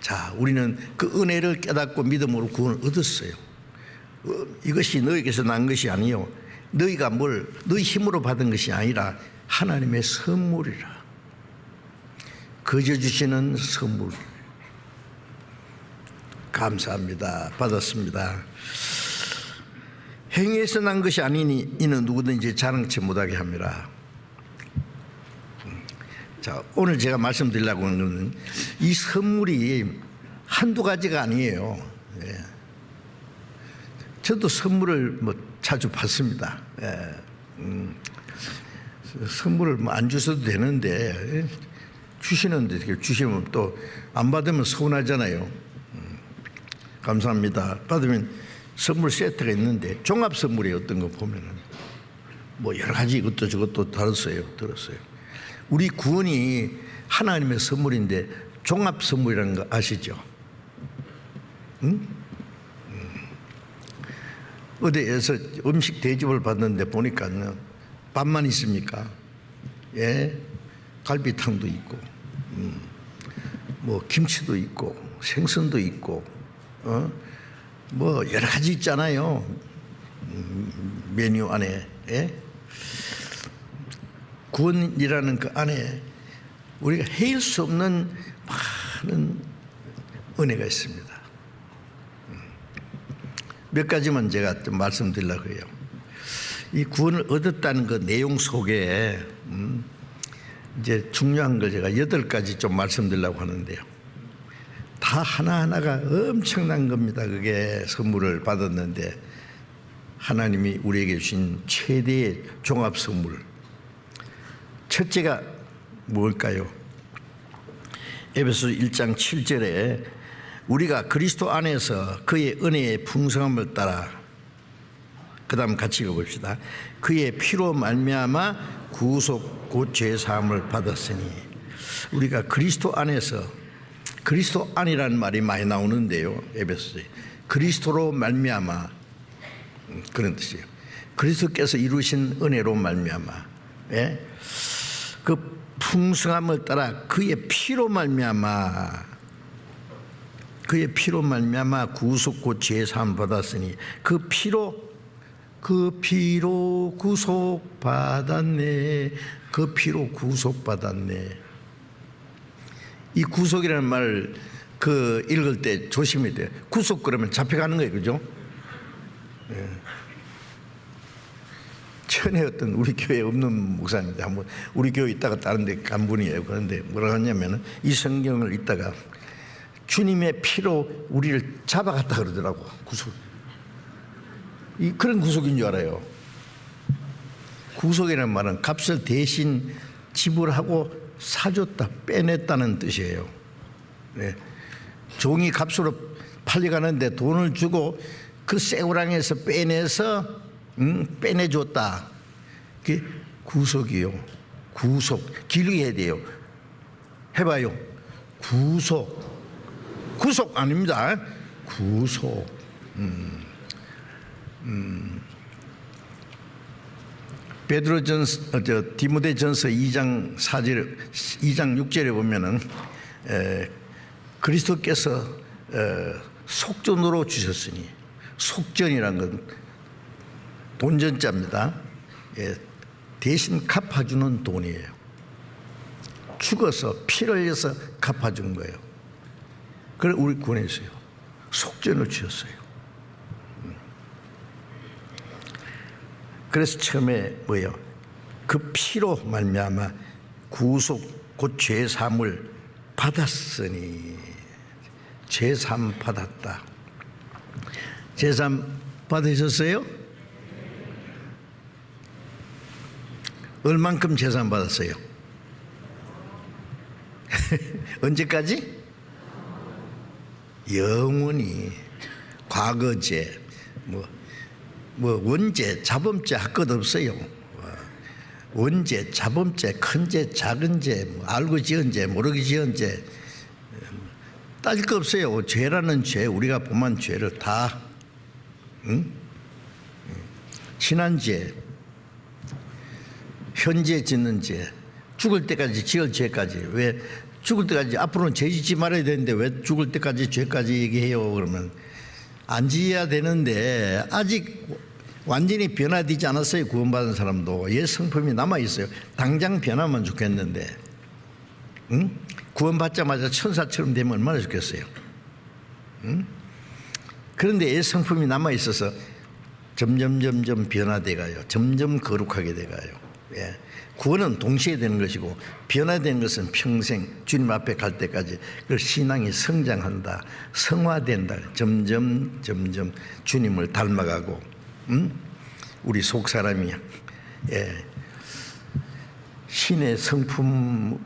자, 우리는 그 은혜를 깨닫고 믿음으로 구원을 얻었어요. 이것이 너희에게서 난 것이 아니요, 너희가 너희 힘으로 받은 것이 아니라 하나님의 선물이라. 거저 주시는 선물. 감사합니다. 받았습니다. 행위에서 난 것이 아니니 이는 누구든지 자랑치 못하게 합니다. 자, 오늘 제가 말씀드리려고 하는 것은 이 선물이 한두 가지가 아니에요. 저도 선물을 자주 받습니다. 선물을 안 주셔도 되는데 주시는데, 주시면 또 안 받으면 서운하잖아요. 감사합니다. 받으면 선물 세트가 있는데 종합 선물이 어떤 거 보면은 여러 가지 이것도 저것도 들었어요. 우리 구원이 하나님의 선물인데 종합 선물이라는 거 아시죠? 어디에서 음식 대접을 받는데 보니까 밥만 있습니까? 갈비탕도 있고, 김치도 있고, 생선도 있고, 여러 가지 있잖아요. 메뉴 안에. 구원이라는 그 안에 우리가 헤일 수 없는 많은 은혜가 있습니다. 몇 가지만 제가 좀 말씀드리려고 해요. 이 구원을 얻었다는 그 내용 속에 이제 중요한 걸 제가 8가지 좀 말씀드리려고 하는데요. 다 하나하나가 엄청난 겁니다. 그게 선물을 받았는데 하나님이 우리에게 주신 최대의 종합 선물. 첫째가 뭘까요? 에베소 1장 7절에 우리가 그리스도 안에서 그의 은혜의 풍성함을 따라, 그 다음 같이 읽어봅시다. 그의 피로 말미암아 구속 곧 죄사함을 받았으니. 우리가 그리스도 안에서, 그리스도 안이라는 말이 많이 나오는데요. 에베소에 그리스도로 말미암아, 그런 뜻이에요. 그리스도께서 이루신 은혜로 말미암아, 그 풍성함을 따라 그의 피로 말미암아, 그의 피로 말미암아 구속 곧 죄사함 받았으니. 그 피로 구속 받았네. 그 피로 구속 받았네. 이 구속이라는 말 읽을 때 조심해야 돼요. 구속 그러면 잡혀가는 거예요, 그죠? 전에 어떤 우리 교회에 없는 목사님인데 한번 우리 교회 있다가 다른 데 간 분이에요. 그런데 뭐라고 하냐면 이 성경을 읽다가 주님의 피로 우리를 잡아갔다 그러더라고. 구속. 그런 구속인 줄 알아요. 구속이라는 말은 값을 대신 지불하고 사줬다, 빼냈다는 뜻이에요. 종이 값으로 팔려가는데 돈을 주고 그 쇠고랑에서 빼내서 빼내줬다. 그게 구속이요. 구속. 길게 해야 돼요. 해봐요. 구속 아닙니다. 구속. 디모데전서 2장 6절에 보면은 그리스도께서 속전으로 주셨으니, 속전이란 건 돈전자입니다. 대신 갚아주는 돈이에요. 죽어서 피를 흘려서 갚아준 거예요. 그래 우리 구원했어요. 속전을 주셨어요. 그래서 처음에 뭐예요? 그 피로 말미암아 구속 곧 죄사함을 받았으니. 죄사함 받았다. 죄사함 받으셨어요? 얼만큼 재산 받았어요? 언제까지? 영원히. 과거제, 원죄, 자범죄 할 것 없어요. 원죄, 자범죄, 큰 죄, 작은 죄, 알고 지은 죄, 모르고 지은 죄 따질 거 없어요. 죄라는 죄, 우리가 범한 죄를 다 지난 죄, 현재 짓는 죄, 죽을 때까지 지을 죄까지. 왜 죽을 때까지, 앞으로는 죄 짓지 말아야 되는데 왜 죽을 때까지 죄까지 얘기해요? 그러면 안 지어야 되는데 아직 완전히 변화되지 않았어요. 구원받은 사람도 옛 성품이 남아있어요. 당장 변하면 좋겠는데 구원받자마자 천사처럼 되면 얼마나 좋겠어요. 그런데 옛 성품이 남아있어서 점점 변화돼가요. 점점 거룩하게 돼가요. 예. 구원은 동시에 되는 것이고 변화되는 것은 평생 주님 앞에 갈 때까지 그 신앙이 성장한다, 성화된다. 점점 주님을 닮아가고 우리 속 사람이 신의 성품에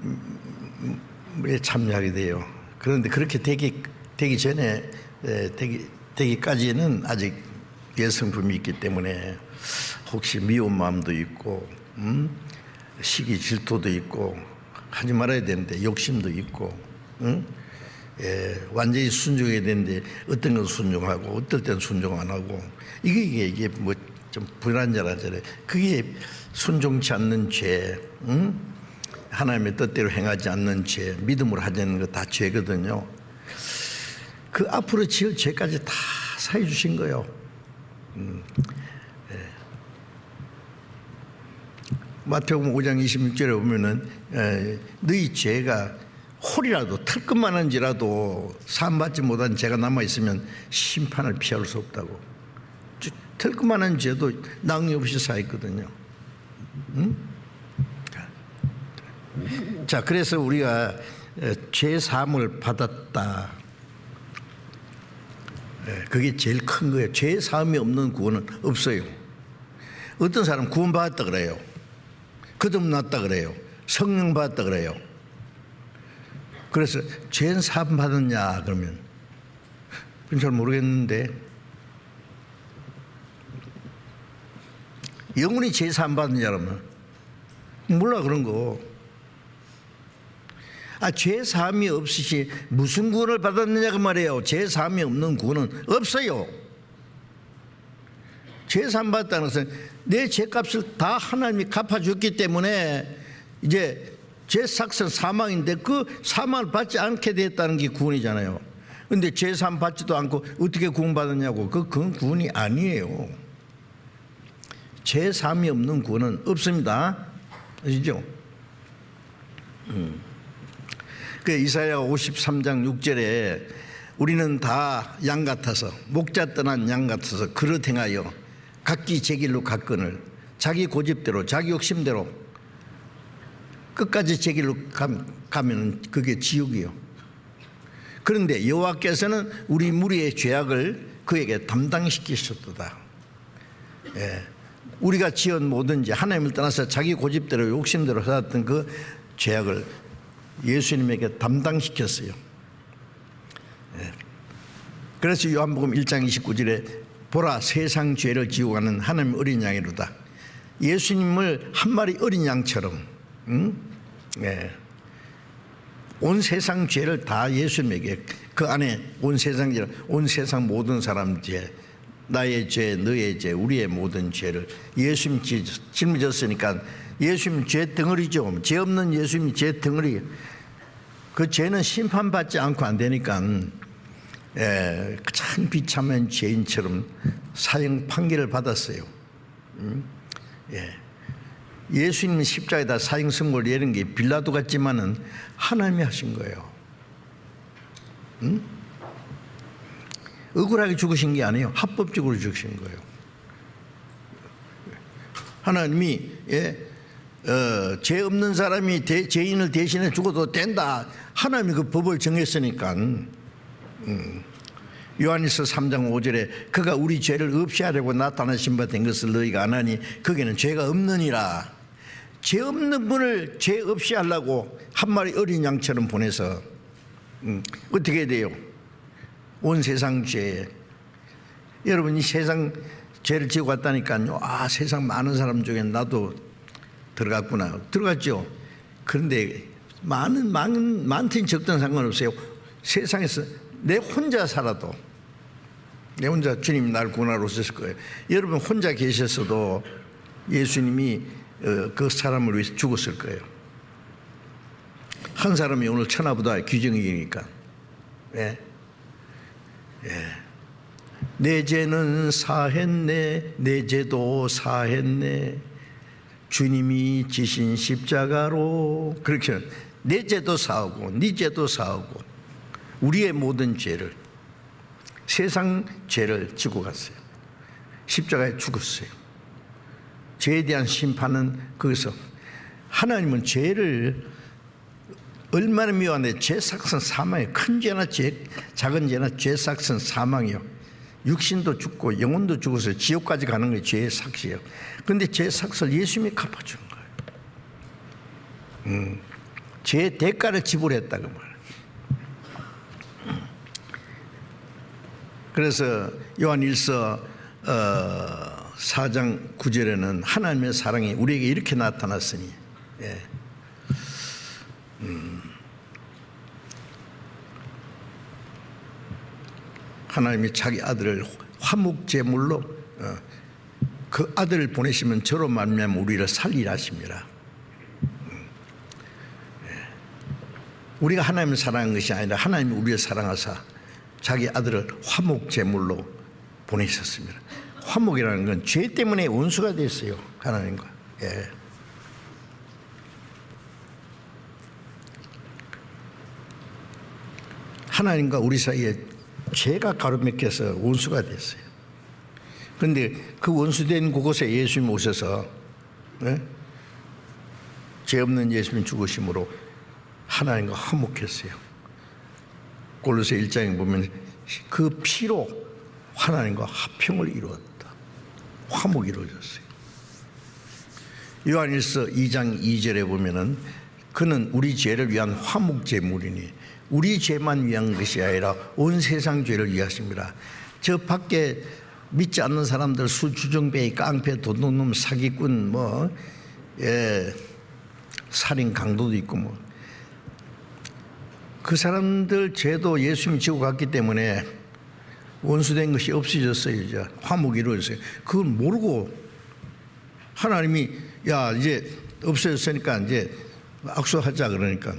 참여하게 돼요. 그런데 그렇게 되기 전에 되기까지는 아직 옛 성품이 있기 때문에 혹시 미운 마음도 있고 시기 질투도 있고 하지 말아야 되는데 욕심도 있고 완전히 순종해야 되는데 어떤 건 순종하고 어떨 땐 순종 안 하고 이게 뭐 좀 불안전하잖아요. 그게 순종치 않는 죄, 하나님의 뜻대로 행하지 않는 죄, 믿음으로 하지 않는 거 다 죄거든요. 그 앞으로 지을 죄까지 다 사해 주신 거예요. 마태복음 5장 26절에 보면은 너희 죄가 홀이라도 털끝만한지라도 사함받지 못한 죄가 남아있으면 심판을 피할 수 없다고. 털끝만한 죄도 낭이 없이 쌓였거든요. 자, 그래서 우리가 죄 사함을 받았다. 그게 제일 큰 거예요. 죄 사함이 없는 구원은 없어요. 어떤 사람 구원 받았다 그래요. 거듭났다 그래요. 성령 받았다 그래요. 그래서 죄 사함 받았냐 그러면 그건 잘 모르겠는데 영원히 죄 사함 받느냐 그러면 몰라 그런 거. 죄 사함이 없으시 무슨 구원을 받았느냐 그 말이에요. 죄 사함이 없는 구원은 없어요. 죄 사함 받았다는 것은 내 죄값을 다 하나님이 갚아줬기 때문에 이제 죄 삭은 사망인데 그 사망을 받지 않게 됐다는 게 구원이잖아요. 그런데 죄 사함 받지도 않고 어떻게 구원받았냐고. 그건 구원이 아니에요. 죄 사함이 없는 구원은 없습니다. 아시죠? 그 이사야 53장 6절에 우리는 다 양 같아서 목자 떠난 양 같아서 그릇 행하여 각기 제 길로 갔거늘 자기 고집대로 자기 욕심대로 끝까지 제 길로 가면 그게 지옥이요. 그런데 여호와께서는 우리 무리의 죄악을 그에게 담당시키셨도다. 우리가 지은 뭐든지 하나님을 떠나서 자기 고집대로 욕심대로 살았던 그 죄악을 예수님에게 담당시켰어요. 그래서 요한복음 1장 29절에 보라 세상 죄를 지고 가는 하나님 어린 양이로다. 예수님을 한 마리 어린 양처럼 온 세상 죄를 다 예수님에게 그 안에 온 세상 죄, 온 세상 모든 사람 죄, 나의 죄, 너의 죄, 우리의 모든 죄를 예수님 짊어졌으니까 예수님 죄 덩어리죠. 죄 없는 예수님이 죄 덩어리. 그 죄는 심판받지 않고 안 되니까 참 비참한 죄인처럼 사형 판결을 받았어요. 예수님은 십자가에다 사형 선고를 내린 게 빌라도 같지만은 하나님이 하신 거예요. 억울하게 죽으신 게 아니에요. 합법적으로 죽으신 거예요. 하나님이 죄 없는 사람이 죄인을 대신해 죽어도 된다. 하나님이 그 법을 정했으니까. 요한일서 3장 5절에 그가 우리 죄를 없이 하려고 나타나신 바 된 것을 너희가 안 하니 거기는 죄가 없느니라. 죄 없는 분을 죄 없이 하려고 한 마리 어린 양처럼 보내서 어떻게 돼요? 온 세상 죄. 여러분, 이 세상 죄를 지고 갔다니까요. 아, 세상 많은 사람 중에 나도 들어갔구나. 들어갔죠. 그런데 많든 적든 상관없어요. 세상에서 내 혼자 살아도, 내 혼자 주님이 나를 구원하러 오셨을 거예요. 여러분 혼자 계셨어도 예수님이 그 사람을 위해서 죽었을 거예요. 한 사람이 오늘 천하보다 규정이니까. 예. 내 죄는 사했네, 내 죄도 사했네, 주님이 지신 십자가로. 그렇게 내 죄도 사하고 네 죄도 사하고 우리의 모든 죄를, 세상 죄를 지고 갔어요. 십자가에 죽었어요. 죄에 대한 심판은 거기서. 하나님은 죄를 얼마나 미워하는데, 죄 삭은 사망이에요. 큰 죄나 작은 죄나 죄 삭은 사망이요. 육신도 죽고 영혼도 죽어서 지옥까지 가는 게 죄의 삭이에요. 그런데 죄의 삭을 예수님이 갚아준 거예요. 죄의 대가를 지불했다 그 말. 그래서 요한일서 4장 9절에는 하나님의 사랑이 우리에게 이렇게 나타났으니, 하나님이 자기 아들을 화목제물로 그 아들을 보내시면 저로 말미암아 우리를 살리라 하십니다. 우리가 하나님을 사랑한 것이 아니라 하나님이 우리를 사랑하사 자기 아들을 화목제물로 보내셨습니다. 화목이라는 건 죄 때문에 원수가 됐어요, 하나님과. 하나님과 우리 사이에 죄가 가로막혀서 원수가 됐어요. 그런데 그 원수된 그곳에 예수님 오셔서, 죄 없는 예수님 죽으심으로 하나님과 화목했어요. 골로새 1장에 보면 그 피로 하나님과 화평을 이루었다. 화목이 이루어졌어요. 요한일서 2장 2절에 보면은 그는 우리 죄를 위한 화목제물이니 우리 죄만 위한 것이 아니라 온 세상 죄를 위하십니다. 저 밖에 믿지 않는 사람들, 술주정뱅이, 깡패, 도둑놈, 사기꾼, 살인 강도도 있고 그 사람들 죄도 예수님이 지고 갔기 때문에 원수된 것이 없어졌어요. 이제 화목이 이루어졌어요. 그걸 모르고 하나님이 야 이제 없어졌으니까 이제 악수하자 그러니까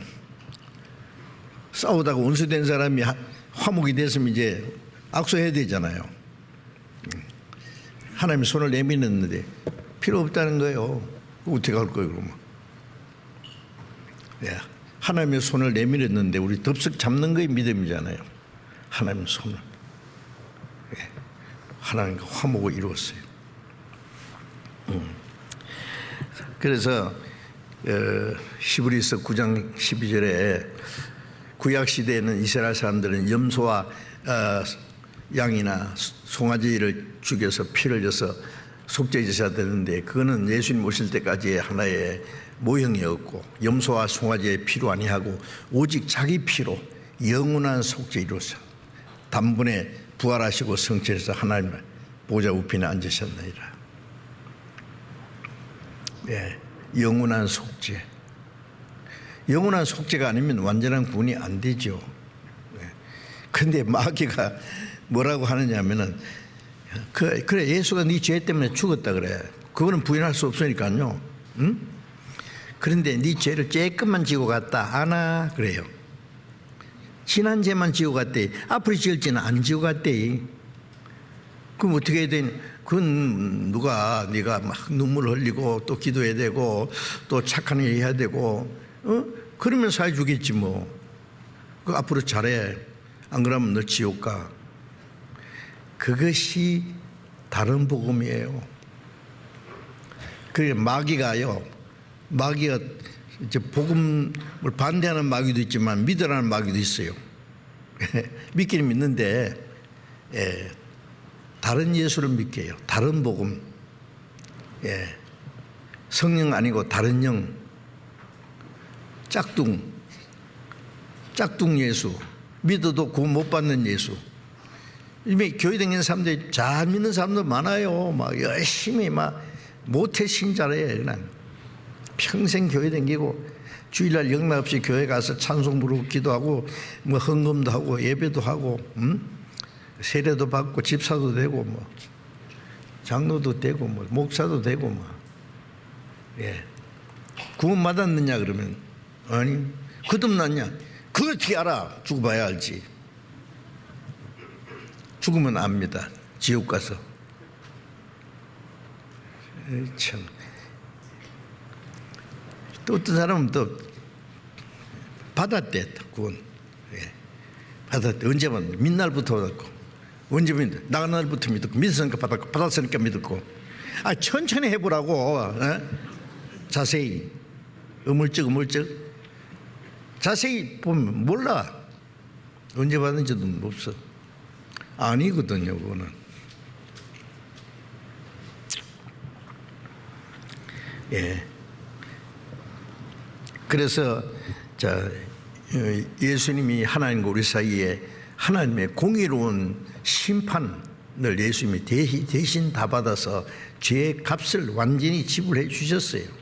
싸우다가 원수된 사람이 화목이 됐으면 이제 악수해야 되잖아요. 하나님이 손을 내밀었는데 필요 없다는 거예요. 어떻게 할 거예요 그러면? 하나님의 손을 내밀었는데 우리 덥석 잡는 거에 믿음이잖아요. 하나님의 손을. 하나님과 화목을 이루었어요. 그래서 히브리서 9장 12절에 구약시대에는 이스라엘 사람들은 염소와 양이나 송아지를 죽여서 피를 져서 속죄제사 되는데 그거는 예수님 오실 때까지의 하나의 모형이었고 염소와 송아지의 피로 아니하고 오직 자기 피로 영원한 속죄 이루어서 단번에 부활하시고 성취해서 하나님 보좌 우편에 앉으셨나이다. 영원한 속죄. 영원한 속죄가 아니면 완전한 구원이 안 되죠. 그런데 마귀가 뭐라고 하느냐 하면은 그래 예수가 네 죄 때문에 죽었다 그래. 그거는 부인할 수 없으니까요. 그런데 네 죄를 조금만 지고 갔다 아나 그래요. 지난 죄만 지고 갔대. 앞으로 지을 죄는 안 지고 갔대. 그럼 어떻게 해야 되니? 그건 누가 네가 막 눈물 흘리고 또 기도해야 되고 또 착한 일 해야 되고 그러면 사해 주겠지 뭐. 그 앞으로 잘해. 안 그러면 너 지옥 가. 그것이 다른 복음이에요. 그게 마귀가요. 마귀가 이제 복음을 반대하는 마귀도 있지만 믿으라는 마귀도 있어요. 믿기는 믿는데 다른 예수를 믿게 해요. 다른 복음. 성령 아니고 다른 영, 짝퉁 예수, 믿어도 구원 못 받는 예수. 이미 교회 다니는 사람들이 잘 믿는 사람도 많아요. 막 열심히 막 모태 신자래. 그냥 평생 교회 다니고 주일날 영락 없이 교회 가서 찬송 부르고 기도하고 뭐 헌금도 하고 예배도 하고 세례도 받고 집사도 되고 뭐 장로도 되고 뭐 목사도 되고 뭐. 예. 구원 받았느냐 그러면 아니. 거듭났냐? 그걸 어떻게 알아? 죽어봐야 알지. 죽으면 압니다. 지옥 가서. 참. 또 어떤 사람은 또 받았대. 구원. 예. 받았대. 언제 받았대? 민날부터 받았고. 언제 믿었대? 나간 날부터 믿었고. 믿었으니까 받았고. 받았으니까 믿었고. 아, 천천히 해보라고. 예? 자세히. 어물쩍. 자세히 보면 몰라. 언제 받은지도 없어. 아니거든요, 그거는. 예. 그래서 예수님이 하나님과 우리 사이에 하나님의 공의로운 심판을 예수님이 대신 다 받아서 죄의 값을 완전히 지불해 주셨어요.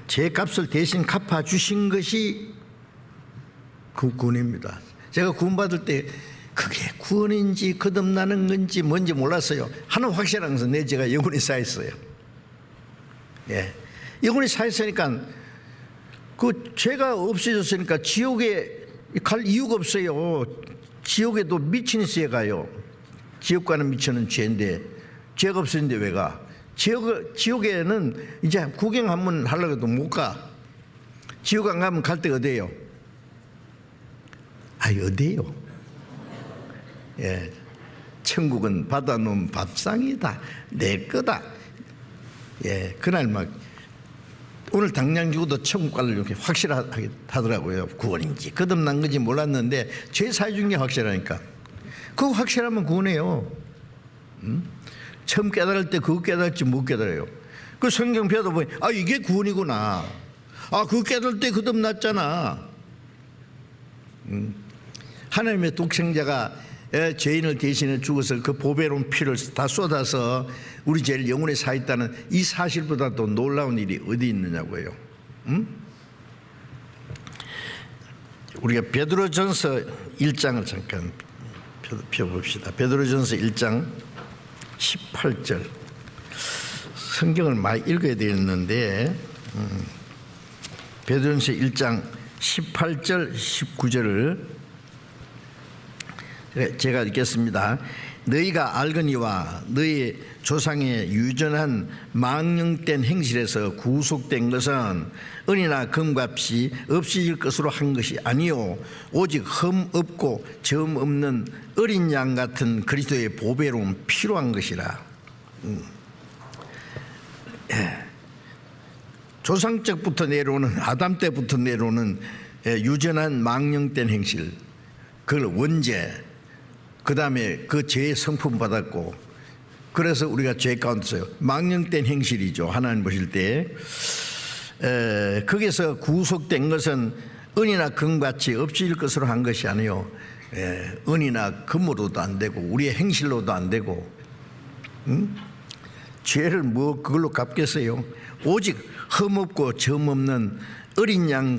죄의 값을 대신 갚아 주신 것이 그 구원입니다. 제가 구원받을 때 그게 구원인지 거듭나는 건지 뭔지 몰랐어요. 하나 확실한 것은 내 죄가 영원히 쌓였어요. 예. 영원히 쌓였으니까 그 죄가 없어졌으니까 지옥에 갈 이유가 없어요. 지옥에도 미친 새 가요. 지옥 가는 미천은 죄인데 죄가 없었는데 왜 가? 지옥에는 이제 구경 한번 하려고 해도 못 가. 지옥 안 가면 갈 데 어디예요? 어디예요? 예. 천국은 받아놓은 밥상이다. 내 거다. 예. 그날 막 오늘 당장 죽어도 천국 갈려고 이렇게 확실하게 하더라고요. 구원인지 거듭난 건지 몰랐는데 죄 사해 준 게 확실하니까. 그거 확실하면 구원해요. 처음 깨달을 때 그거 깨달을지 못 깨달아요. 그 성경 펴다 보니 이게 구원이구나. 그거 깨달을 때 거듭났잖아. 하나님의 독생자가 죄인을 대신해 죽어서 그 보배로운 피를 다 쏟아서 우리 죄를 영원히 사했다는 이 사실보다 더 놀라운 일이 어디 있느냐고요. 우리가 베드로전서 1장을 잠깐 펴봅시다. 베드로전서 1장 18절. 성경을 많이 읽어야 되는데 베드로전서 1장 18절 19절을 제가 읽겠습니다. 너희가 알거니와 너희 조상의 유전한 망령된 행실에서 구속된 것은 은이나 금값이 없어질 것으로 한 것이 아니요 오직 흠 없고 점 없는 어린 양 같은 그리스도의 보배로운 피로한 것이라. 조상적부터 내려오는 아담 때부터 내려오는 유전한 망령된 행실, 그걸 원죄, 그 다음에 그 죄의 성품 받았고, 그래서 우리가 죄 가운데서 망령된 행실이죠. 하나님 보실 때 거기서 구속된 것은 은이나 금같이 없어질 것으로 한 것이 아니요 은이나 금으로도 안 되고 우리의 행실로도 안 되고 죄를 뭐 그걸로 갚겠어요. 오직 흠없고 점없는 어린 양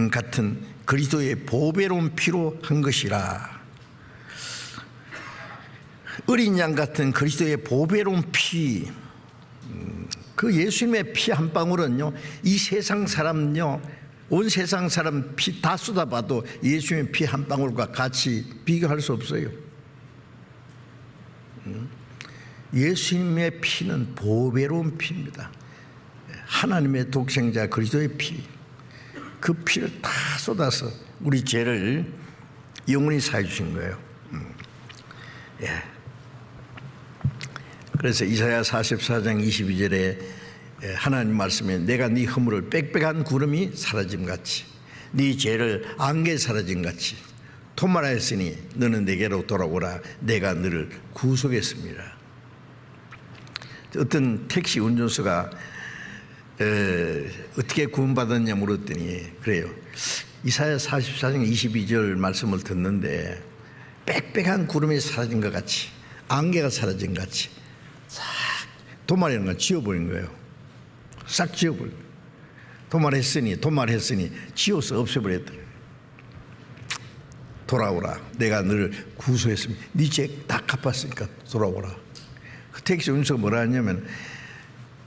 같은 그리스도의 보배로운 피로 한 것이라. 어린 양 같은 그리스도의 보배로운 피, 그 예수님의 피 한 방울은요, 이 세상 사람요, 온 세상 사람 피 다 쏟아봐도 예수님의 피 한 방울과 같이 비교할 수 없어요. 예수님의 피는 보배로운 피입니다. 하나님의 독생자 그리스도의 피, 그 피를 다 쏟아서 우리 죄를 영원히 사해 주신 거예요. 예. 그래서 이사야 44장 22절에 하나님 말씀에 내가 네 허물을 빽빽한 구름이 사라짐같이 네 죄를 안개 사라짐같이 토말하였으니 너는 내게로 돌아오라. 내가 너를 구속했습니다. 어떤 택시 운전수가 어떻게 구원받았냐 물었더니 그래요. 이사야 44장 22절 말씀을 듣는데 빽빽한 구름이 사라진 것 같이, 안개가 사라진 것 같이 싹 도말이라는 걸 지워버린 거예요. 싹 지워버린 거예요. 도말했으니 지워서 없애버렸더니 돌아오라. 내가 너를 구속했으면 네 죄 다 갚았으니까 돌아오라. 그 택시 운수가 뭐라 하냐면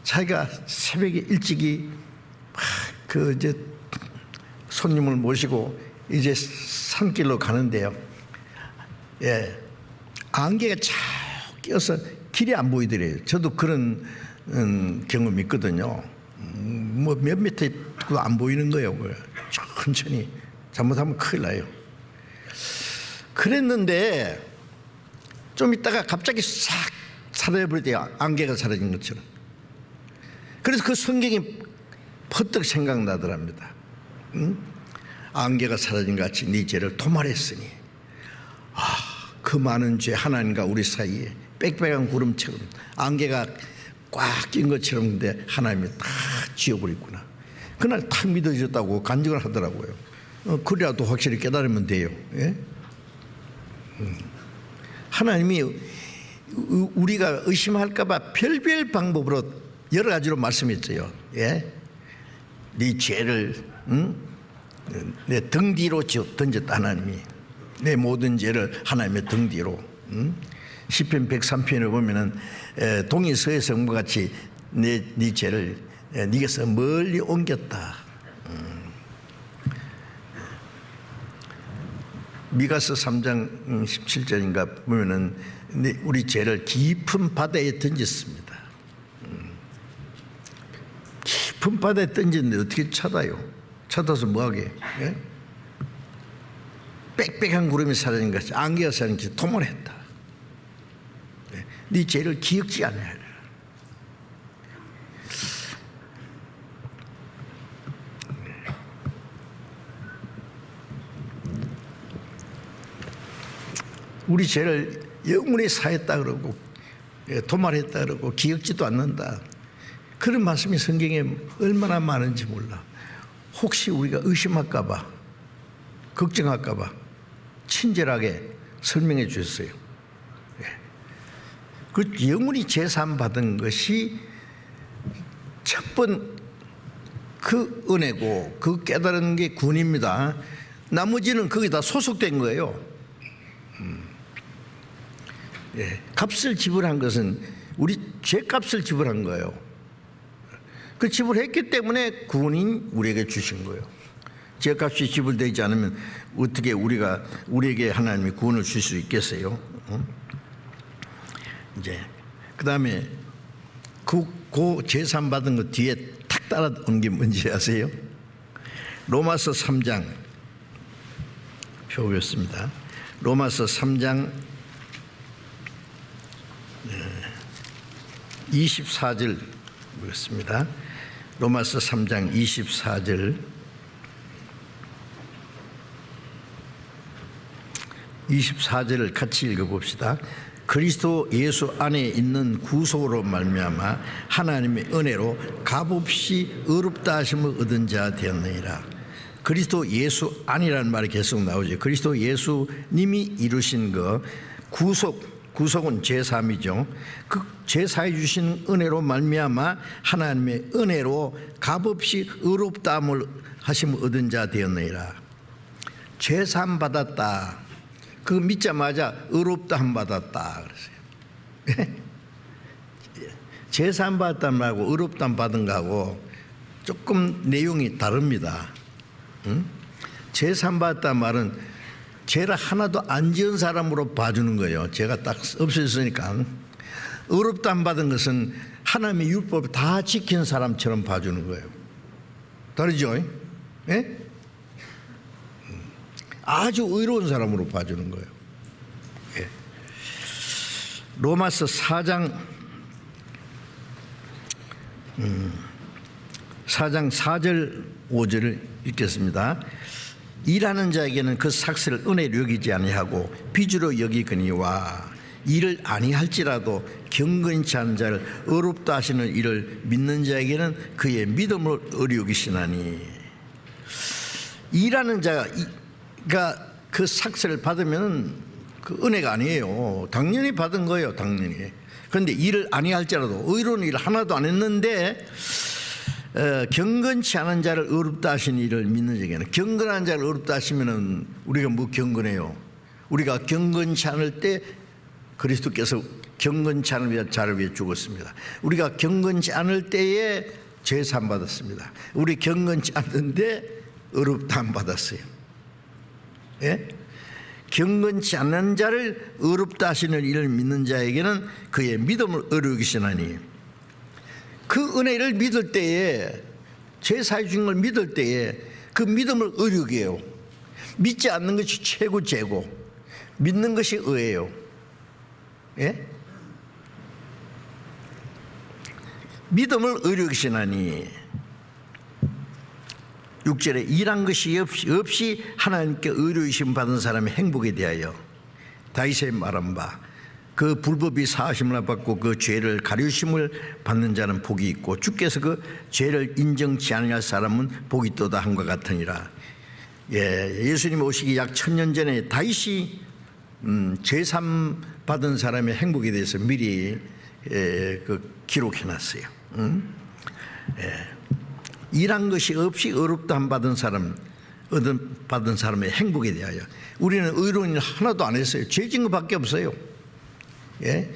자기가 새벽에 일찍이 이제 손님을 모시고 이제 산길로 가는데요. 예, 안개가 쫙 껴서 길이 안 보이더래요. 저도 그런 경험이 있거든요. 뭐 몇 미터 안 보이는 거예요. 천천히 잘못하면 큰일 나요. 그랬는데 좀 있다가 갑자기 싹 사라져버리대요. 안개가 사라진 것처럼. 그래서 그 성경이 퍼뜩 생각나더랍니다. 응? 안개가 사라진 것 같이 네 죄를 도말했으니 그 많은 죄 하나님과 우리 사이에 빽빽한 구름처럼 안개가 꽉 낀 것처럼 근데 하나님이 다 지워버렸구나. 그날 탁 믿어졌다고 간증을 하더라고요. 그래도 확실히 깨달으면 돼요. 예? 하나님이 우리가 의심할까 봐 별별 방법으로 여러 가지로 말씀했어요. 예? 네 죄를 내 등 뒤로 던졌다. 하나님이 내 모든 죄를 하나님의 등 뒤로. 시편 103편에 보면은 동이 서해성과 같이 네 죄를 네게서 멀리 옮겼다. 미가서 3장 17절인가 보면은 우리 죄를 깊은 바다에 던졌습니다. 깊은 바다에 던졌는데 어떻게 찾아요? 찾아서 뭐하게? 예? 빽빽한 구름이 사라진 것이 안개가 사라진 것이 도말했다. 네 죄를 기억지 않아야. 우리 죄를 영원히 사했다 그러고 도말했다 그러고 기억지도 않는다. 그런 말씀이 성경에 얼마나 많은지 몰라. 혹시 우리가 의심할까 봐, 걱정할까 봐 친절하게 설명해 주셨어요. 그 영원히 제사함 받은 것이 첫 번 그 은혜고 그 깨달은 게 구원입니다. 나머지는 거기다 소속된 거예요. 예, 값을 지불한 것은 우리 죄값을 지불한 거예요. 그 지불했기 때문에 구원인 우리에게 주신 거예요. 죄값이 지불되지 않으면 어떻게 우리에게 하나님이 구원을 줄 수 있겠어요? 이제 그 다음에 그 제삼 받은 것 뒤에 탁 따라온 게 뭔지 아세요? 로마서 3장 표였습니다. 로마서 3장 24절 보겠습니다. 로마서 3장 24절 24절을 같이 읽어봅시다. 그리스도 예수 안에 있는 구속으로 말미암아 하나님의 은혜로 값없이 의롭다 하심을 얻은 자 되었느니라. 그리스도 예수 안이라는 말이 계속 나오죠. 그리스도 예수님이 이루신 그 구속은 제사함이죠. 그 제사해 주신 은혜로 말미암아 하나님의 은혜로 값없이 의롭다 하심을 얻은 자 되었느니라. 제사함 받았다. 그거 믿자마자 의롭다함 받았다 그랬어요. 제사함 받았다는 말하고 의롭다함 받은 거하고 조금 내용이 다릅니다. 제사함 받았다는 말은 죄를 하나도 안 지은 사람으로 봐주는 거예요. 죄가 딱 없어졌으니까. 의롭다함 받은 것은 하나님의 율법을 다 지킨 사람처럼 봐주는 거예요. 다르죠? 예? 아주 의로운 사람으로 봐주는 거예요. 예. 로마서 4장 4절 5절을 읽겠습니다. 일하는 자에게는 그 삭슬을 은혜로 여기지 아니하고 빚으로 여기거니와 이를 아니할지라도 경건치 않은 자를 어렵다 하시는 이를 믿는 자에게는 그의 믿음을 어려 여기시나니. 일하는 자가 그 삭세를 받으면 그 은혜가 아니에요. 당연히 받은 거예요, 당연히. 그런데 일을 아니할지라도, 의로운 일 하나도 안 했는데 경건치 않은 자를 어렵다 하신 이를 믿는 자에게는, 경건한 자를 어렵다 하시면은 우리가 뭐 경건해요? 우리가 경건치 않을 때 그리스도께서 경건치 않은 자를 위해 죽었습니다. 우리가 경건치 않을 때에 제사 받았습니다. 우리 경건치 않는데 어렵다 안 받았어요. 예? 경건치 않는 자를 어렵다 하시는 이를 믿는 자에게는 그의 믿음을 어려 여기시나니. 그 은혜를 믿을 때에, 제사해 준 걸 믿을 때에 그 믿음을 어려 여겨요. 믿지 않는 것이 최고 죄고 믿는 것이 의예요. 예? 믿음을 어려 여기시나니. 6절에 일한 것이 없이 하나님께 의로우심 받은 사람의 행복에 대하여 다윗의 말한 바, 그 불법이 사하심을 받고 그 죄를 가려심을 받는 자는 복이 있고 주께서 그 죄를 인정치 아니할 사람은 복이 있도다 함과 같으니라. 예수님 오시기 약 1000년 전에 다윗이 제삼 받은 사람의 행복에 대해서 미리 기록해놨어요. 일한 것이 없이 어렵다 한 받은 사람의 행복에 대하여. 우리는 의로운 일 하나도 안 했어요. 죄 진 것밖에 없어요. 예?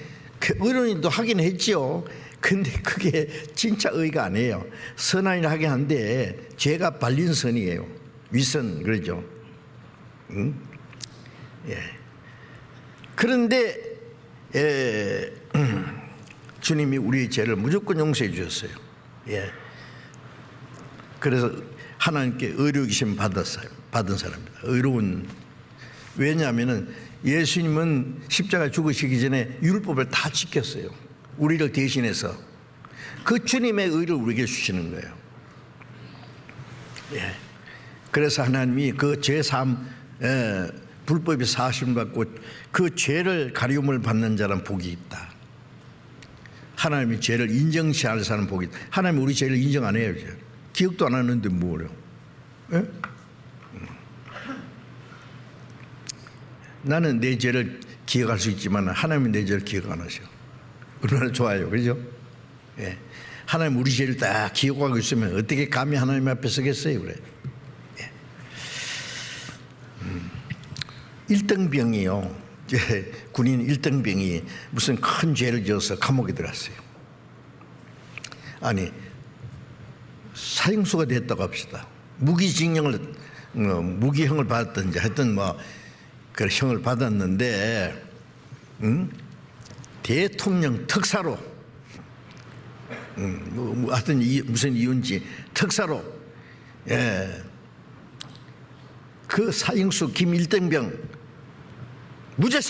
의로운 일도 하긴 했지요. 근데 그게 진짜 의가 아니에요. 선한 일 하긴 한데 죄가 발린 선이에요. 윗선, 그러죠. 응? 예. 그런데 주님이 우리의 죄를 무조건 용서해 주셨어요. 예. 그래서 하나님께 의로 여기심 받은 사람입니다. 의로운. 왜냐하면 예수님은 십자가 죽으시기 전에 율법을 다 지켰어요. 우리를 대신해서. 그 주님의 의를 우리에게 주시는 거예요. 예. 그래서 하나님이 그 죄사함, 불법이 사하심을 받고 그 죄를 가리움을 받는 자는 복이 있다. 하나님이 죄를 인정치 않을 사람은 복이 있다. 하나님이 우리 죄를 인정 안 해요. 기억도 안 하는데 뭐래요? 예? 나는 내 죄를 기억할 수 있지만 하나님은 내 죄를 기억 안 하셔. 얼마나 좋아요, 그죠? 예. 하나님 우리 죄를 다 기억하고 있으면 어떻게 감히 하나님 앞에 서겠어요, 그래? 예. 1등병이요. 군인 1등병이 무슨 큰 죄를 지어서 감옥에 들어갔어요. 아니, 사형수가 됐다고 합시다. 무기징역을, 무기형을 받았든지 하여튼 그 형을 받았는데, 대통령 특사로, 하여튼 무슨 이유인지 특사로, 예, 그 사형수 김일등병 무죄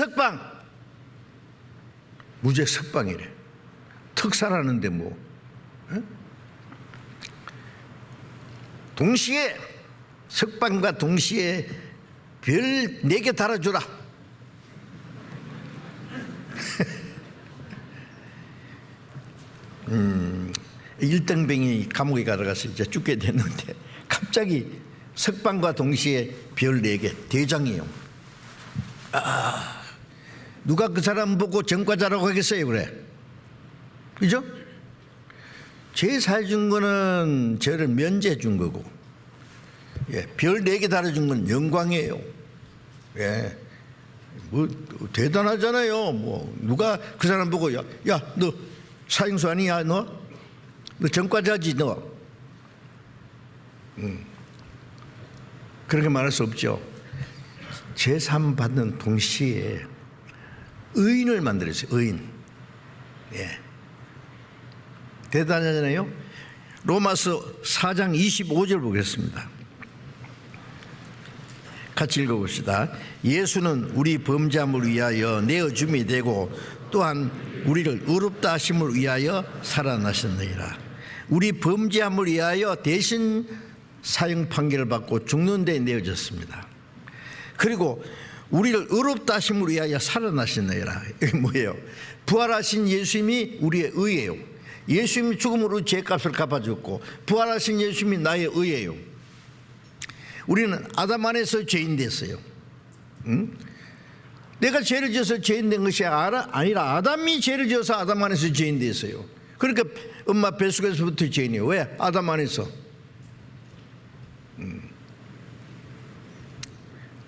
석방이래. 특사라는데 뭐, 예? 동시에 석방과 동시에 별 4개 달아주라. 일등병이 감옥에 가려가서 이제 죽게 됐는데 갑자기 석방과 동시에 별 4개 대장이요. 누가 그 사람 보고 전과자라고 하겠어요, 그래? 그죠? 제사해 준 거는 죄를 면제해 준 거고, 예, 별 4개 달아준 건 영광이에요. 예, 뭐 대단하잖아요. 뭐 누가 그 사람 보고 야 너 사형수 아니야? 너 전과자지 너. 그렇게 말할 수 없죠. 제삼 받는 동시에 의인을 만들었어요. 의인. 예. 대단하잖아요. 로마서 4장 25절 보겠습니다. 같이 읽어봅시다. 예수는 우리 범죄함을 위하여 내어줌이 되고 또한 우리를 의롭다 하심을 위하여 살아나셨느니라. 우리 범죄함을 위하여 대신 사형 판결을 받고 죽는 데 내어졌습니다. 그리고 우리를 의롭다 하심을 위하여 살아나시느니라. 이게 뭐예요? 부활하신 예수님이 우리의 의예요. 예수님이 죽음으로 죄값을 갚아줬고 부활하신 예수님이 나의 의예요. 우리는 아담 안에서 죄인 됐어요. 응? 내가 죄를 지어서 죄인 된 것이 아니라 아담이 죄를 지어서 아담 안에서 죄인 됐어요. 그러니까 엄마 뱃속에서부터 죄인이에요. 왜? 아담 안에서.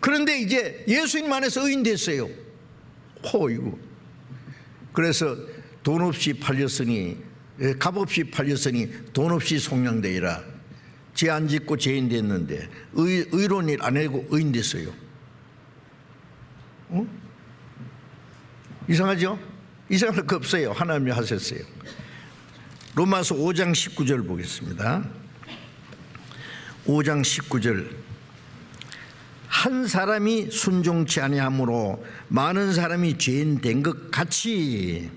그런데 이제 예수님 안에서 의인 됐어요. 이거. 그래서 돈 없이 팔렸으니, 값없이 팔렸으니 돈 없이 속량되리라. 죄 안 짓고 죄인 됐는데 의로운 일 안 하고 의인 됐어요. 이상하죠? 이상할 거 없어요. 하나님이 하셨어요. 로마서 5장 19절 보겠습니다. 5장 19절. 한 사람이 순종치 아니함으로 많은 사람이 죄인 된 것 같이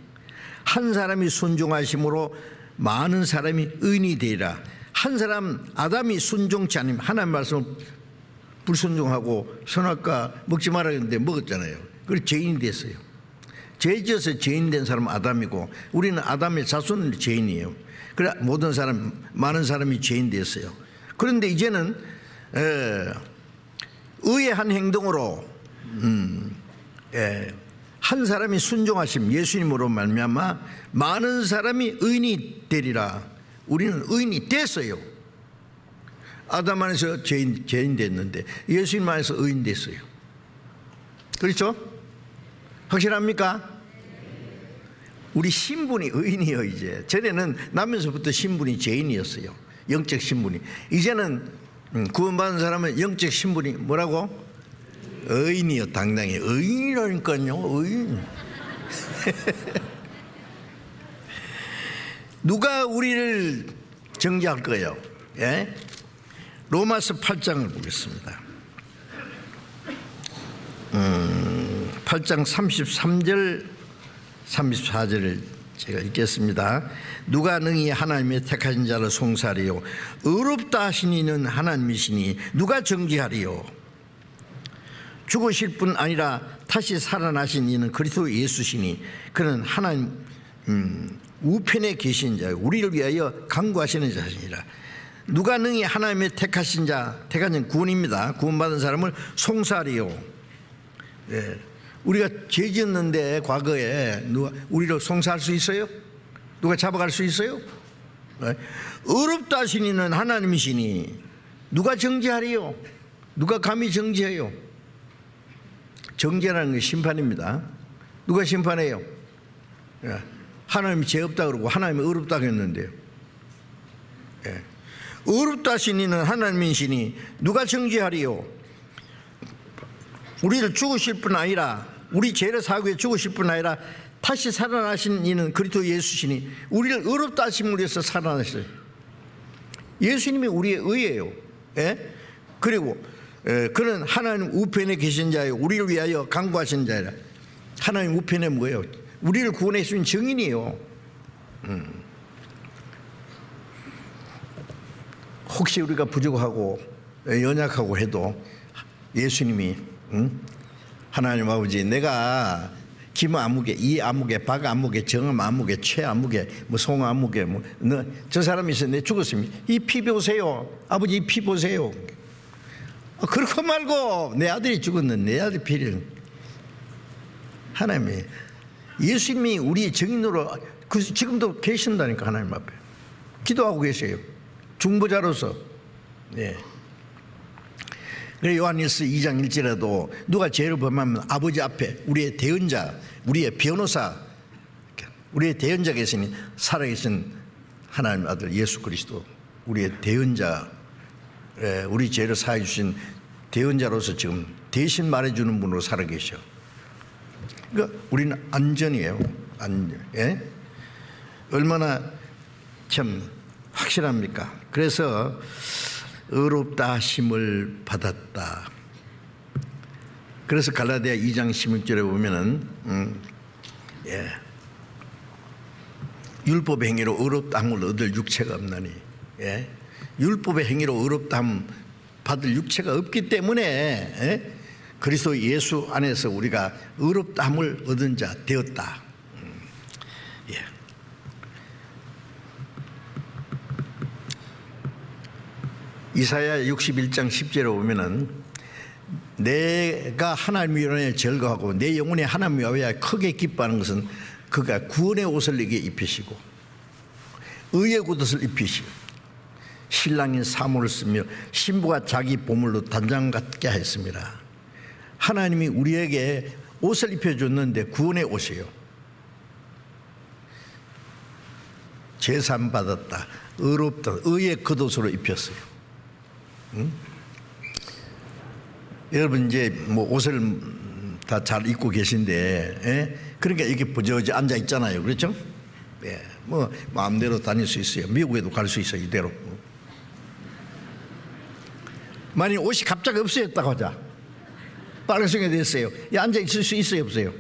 한 사람이 순종하심으로 많은 사람이 의인이 되리라. 한 사람 아담이 순종치 않으면 하나님 말씀을 불순종하고 선악과 먹지 말아야 했는데 먹었잖아요. 그래서 죄인이 됐어요. 죄 지어서 죄인 된 사람은 아담이고 우리는 아담의 자손은 죄인이에요. 그래 모든 사람 많은 사람이 죄인 됐어요. 그런데 이제는 의의 한 행동으로 한 사람이 순종하심 예수님으로 말미암아 많은 사람이 의인이 되리라. 우리는 의인이 됐어요. 아담 안에서 죄인 됐는데 예수님 안에서 의인 됐어요. 그렇죠? 확실합니까? 우리 신분이 의인이에요. 이제 전에는 나면서부터 신분이 죄인이었어요. 영적 신분이. 이제는 구원받은 사람은 영적 신분이 뭐라고? 의인이요. 당당히 의인이라니까요. 의인. 누가 우리를 정죄할 거예요? 예? 로마서 8장을 보겠습니다. 8장 33절 34절을 제가 읽겠습니다. 누가 능히 하나님의 택하신 자를 송사하리요 의롭다 하신 이는 하나님이시니 누가 정죄하리요. 죽으실 뿐 아니라 다시 살아나신 이는 그리스도 예수시니 그는 하나님 우편에 계신 자 우리를 위하여 간구하시는 자시니라. 누가 능히 하나님의 택하신 자 택하신 구원입니다. 구원받은 사람을 송사하리요. 예. 우리가 죄 지었는데 과거에 누가 우리를 송사할 수 있어요? 누가 잡아갈 수 있어요? 네. 의롭다 하신 이는 하나님이시니 누가 정죄하리요? 누가 감히 정죄해요? 정죄라는 건 심판입니다. 누가 심판해요? 예. 하나님이 죄 없다 그러고 하나님이 의롭다고 했는데요. 예. 의롭다 하신 이는 하나님이시니 누가 정죄하리요? 우리를 죽으실 뿐 아니라 우리 죄를 사하기 위해 죽으실 뿐 아니라 다시 살아나신 이는 그리스도 예수시니 우리를 의롭다 하심을 위해서 살아나셨어요. 예수님이 우리의 의예요. 예? 그리고 그는 하나님 우편에 계신 자요 우리를 위하여 간구하신 자라. 하나님 우편에 뭐예요? 우리를 구원해 주신 증인이에요. 혹시 우리가 부족하고 연약하고 해도 예수님이 하나님 아버지 내가 김 아무개, 이 아무개, 박 아무개, 정음 아무개, 최 아무개, 뭐 송 아무개, 뭐 저 사람이 있어 내 죽었으면 이 피 보세요. 아버지 이 피 보세요. 그렇고 말고 내 아들이 죽었는데 내 아들 피를 하나님이 예수님이 우리 증인으로 지금도 계신다니까 하나님 앞에 기도하고 계세요. 중보자로서. 네. 그래 요한일서 2장 1절에도 누가 죄를 범하면 아버지 앞에 우리의 대언자, 우리의 변호사, 우리의 대언자 계시니 살아계신 하나님 아들 예수 그리스도 우리의 대언자, 우리 죄를 사해 주신 대언자로서 지금 대신 말해주는 분으로 살아계셔. 그러니까 우리는 안전이에요. 안전. 예? 얼마나 참 확실합니까? 그래서 의롭다 하심을 받았다. 그래서 갈라디아 2장 16절에 보면은 율법의 행위로 의롭다함을 얻을 육체가 없나니 율법의 행위로 의롭다함 받을 육체가 없기 때문에 그리스도 예수 안에서 우리가 의롭다함을 얻은 자 되었다. 예. 이사야 61장 10절에 보면은 내가 하나님의 은혜에 즐거워하고 내 영혼이 하나님의 위하여 크게 기뻐하는 것은 그가 구원의 옷을 내게 입히시고 의의 굿옷을 입히시고 신랑인 사모를 쓰며 신부가 자기 보물로 단장 같게 했습니다. 하나님이 우리에게 옷을 입혀줬는데 구원의 옷이에요. 제산 받았다, 의롭다, 의의 겉옷으로 입혔어요. 응? 여러분 이제 뭐 옷을 다 잘 입고 계신데, 예? 그러니까 이렇게 부저지 앉아 있잖아요, 그렇죠? 예, 뭐 마음대로 다닐 수 있어요. 미국에도 갈 수 있어요, 이대로. 만약 옷이 갑자기 없어졌다고 하자. 빨간색이 됐어요. 앉아 있을 수 있어요, 없어요?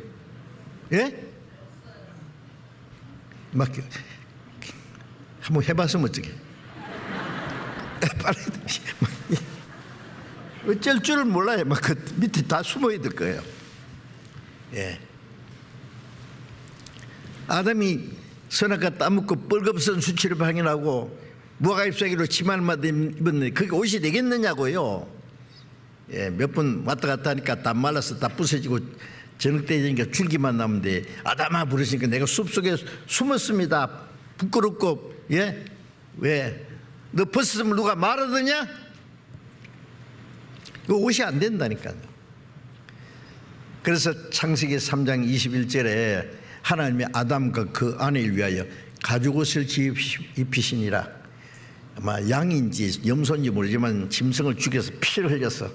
예? 막 한번 해봤으면 어쩌게? 빨리 어쩔 줄을 몰라요. 막 그 밑에 다 숨어 있을 거예요. 예. 아담이 선악과 따먹고 뻘겁선 수치를 발견하고 무화과 잎사귀로 치마를 입었는데 그게 옷이 되겠느냐고요. 예, 몇 번 왔다 갔다 하니까 다 말라서 다 부서지고 저녁 때 되니까 줄기만 남는데 아담아 부르시니까 내가 숲속에 숨었습니다. 부끄럽고. 예? 왜? 너 벗었으면 누가 말하더냐? 그 옷이 안 된다니까요. 그래서 창세기 3장 21절에 하나님이 아담과 그 아내를 위하여 가죽옷을 입히시니라. 아마 양인지 염소인지 모르지만 짐승을 죽여서 피를 흘려서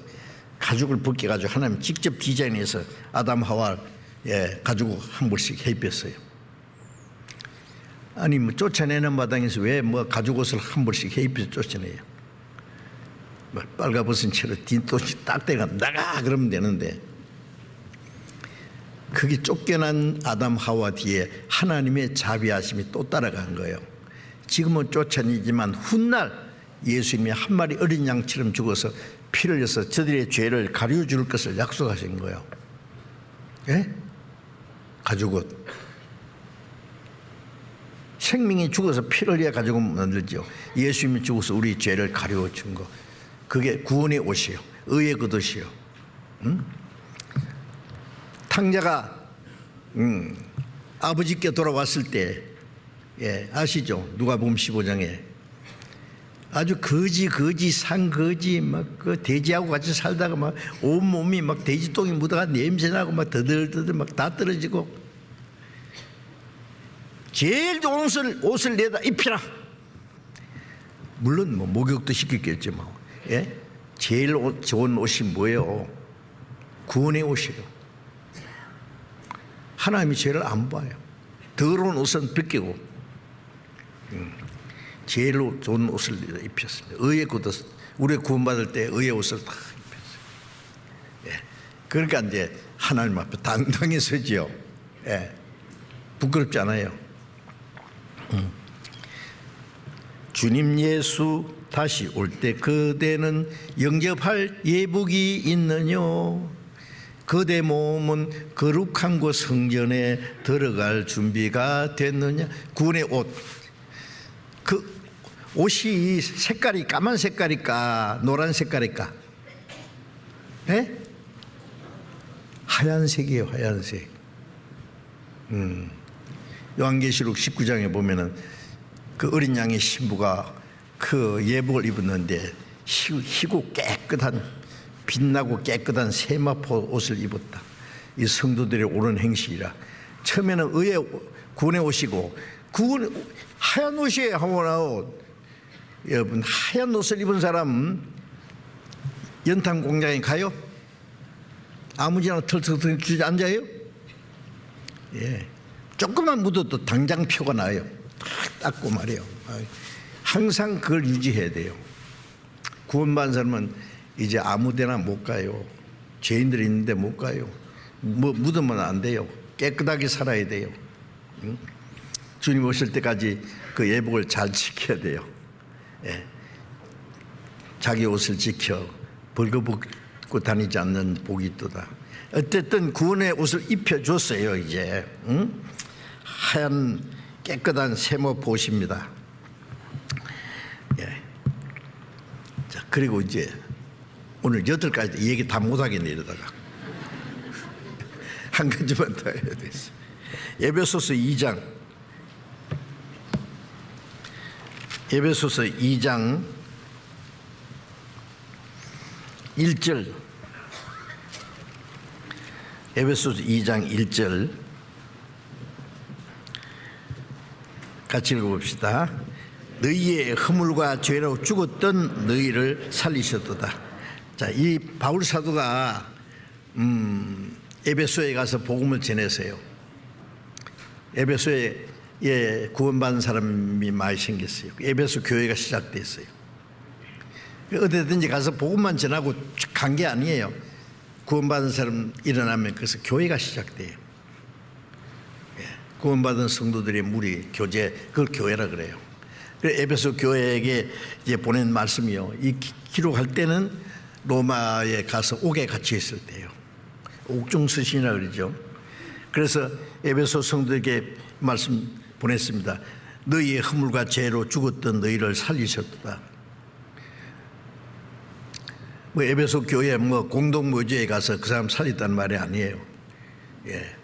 가죽을 벗겨가지고 하나님 직접 디자인해서 아담 하와 가죽 한 벌씩 해 입혔어요. 아니 뭐 쫓아내는 마당에서 왜 뭐 가죽옷을 한 벌씩 해 입혀서 쫓아내요? 뭐 빨가벗은 채로 뒷돈이 딱 대가 나가 그러면 되는데, 그게 쫓겨난 아담 하와 뒤에 하나님의 자비하심이 또 따라간 거예요. 지금은 쫓아내지만 훗날 예수님이 한 마리 어린 양처럼 죽어서 피를 흘려서 저들의 죄를 가려줄 것을 약속하신 거예요. 예? 가죽옷. 생명이 죽어서 피를 흘려 가지고 만들죠. 예수님이 죽어서 우리 죄를 가려준 거. 그게 구원의 옷이요, 의의 겉옷이요. 탕자가 아버지께 돌아왔을 때, 예, 아시죠? 누가복음 15장에 아주 거지 산거지 막 그 돼지하고 같이 살다가 막 온몸이 막 돼지똥이 묻어가 냄새나고 막 더들더들 막 다 떨어지고, 제일 좋은 옷을 내다 입히라. 물론 뭐 목욕도 시켰겠지 뭐. 예? 제일 좋은 옷이 뭐예요? 구원의 옷이에요. 하나님이 죄를 안 봐요. 더러운 옷은 벗기고 제일 좋은 옷을 입혔습니다. 의의 겉옷. 우리가 구원받을 때 의의 옷을 다 입혔어요. 예. 그러니까 이제 하나님 앞에 당당히 서지요. 예. 부끄럽지 않아요. 주님 예수 다시 올 때 그대는 영접할 예복이 있느뇨? 그대 몸은 거룩한 곳 성전에 들어갈 준비가 됐느냐? 구원의 옷. 그 옷이 색깔이 까만 색깔일까 노란 색깔일까? 예? 하얀색이에요, 하얀색. 요한계시록 19장에 보면은 그 어린 양의 신부가 그 예복을 입었는데 희고 깨끗한, 빛나고 깨끗한 세마포 옷을 입었다. 이 성도들의 옳은 행실이라. 처음에는 의의 구원의 옷이고, 하얀 옷이에요. 하얀 옷. 여러분, 하얀 옷을 입은 사람 연탄 공장에 가요? 아무지나 털털털 주저 앉아요? 예. 조금만 묻어도 당장 표가 나요. 딱 닦고 말이에요. 항상 그걸 유지해야 돼요. 구원받은 사람은 이제 아무데나 못 가요. 죄인들이 있는데 못 가요. 뭐 묻으면 안 돼요. 깨끗하게 살아야 돼요. 주님 오실 때까지 그 예복을 잘 지켜야 돼요. 예. 자기 옷을 지켜 벌거벗고 입고 다니지 않는 복이 있도다. 어쨌든 구원의 옷을 입혀줬어요. 이제 하얀 깨끗한 세모 보십니다. 예. 자, 그리고 이제 오늘 8가지 얘기 다 못하겠네 이러다가 한 가지만 더 해야 됐어. 에베소서 2장 1절 에베소서 2장 1절 같이 읽어봅시다. 너희의 허물과 죄로 죽었던 너희를 살리셨도다. 자, 이 바울 사도가 에베소에 가서 복음을 전했어요. 에베소에 구원받은 사람이 많이 생겼어요. 에베소 교회가 시작됐어요. 어디든지 가서 복음만 전하고 간 게 아니에요. 구원받은 사람 일어나면 그래서 교회가 시작돼요. 구원받은 성도들의 무리 교제, 그걸 교회라 그래요. 그래서 에베소 교회에게 이제 보낸 말씀이요. 이 기록할 때는 로마에 가서 옥에 갇혀 있을 때예요. 옥중서신이라 그러죠. 그래서 에베소 성도에게 말씀 보냈습니다. 너희의 허물과 죄로 죽었던 너희를 살리셨다. 뭐 에베소 교회 뭐 공동묘지에 가서 그 사람 살렸다는 말이 아니에요. 예.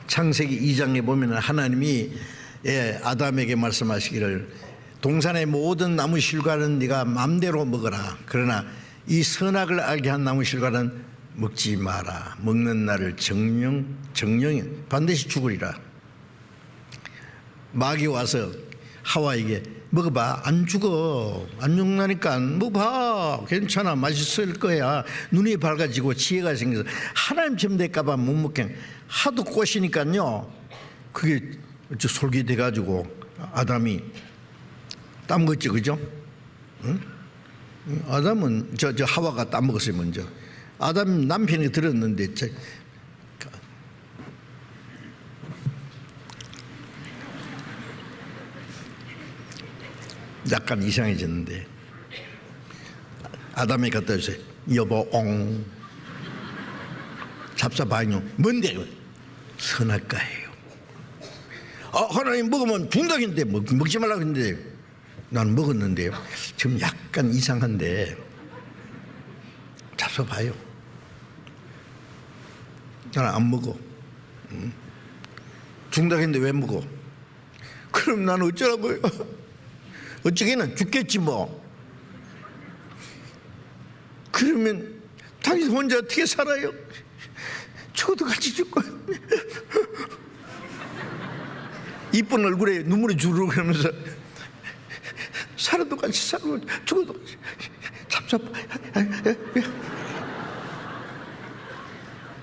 창세기 2장에 보면 하나님이 아담에게 말씀하시기를 동산의 모든 나무 실과는 네가 마음대로 먹어라. 그러나 이 선악을 알게 한 나무 실과는 먹지 마라. 먹는 날을 정령이 반드시 죽으리라. 마귀 와서 하와에게 먹어봐. 안 죽어. 안 죽나니까 먹어봐. 괜찮아. 맛있을 거야. 눈이 밝아지고 지혜가 생겨서 하나님처럼 될까봐 못 먹게 하도 꼬시니까요. 그게 솔깃해가지고 아담이 따먹었지, 그죠? 응? 아담은 저 하와가 따먹었어요 먼저. 아담 남편이 들었는데 약간 이상해졌는데 아담이 갖다 주세요. 여보 옹 잡사봐요. 뭔데? 선악과예요. 하나님 먹으면 중독인데 먹지 말라고 했는데 난 먹었는데요. 지금 약간 이상한데 잡숴봐요. 나는 안 먹어. 중독인데 왜 먹어? 그럼 나는 어쩌라고요? 어쩌기는 죽겠지 뭐. 그러면 당신 혼자 어떻게 살아요? 저도 같이 죽고 이쁜 얼굴에 눈물이 주르르 그러면서 살아도 같이 살고 죽어도 같이 참참.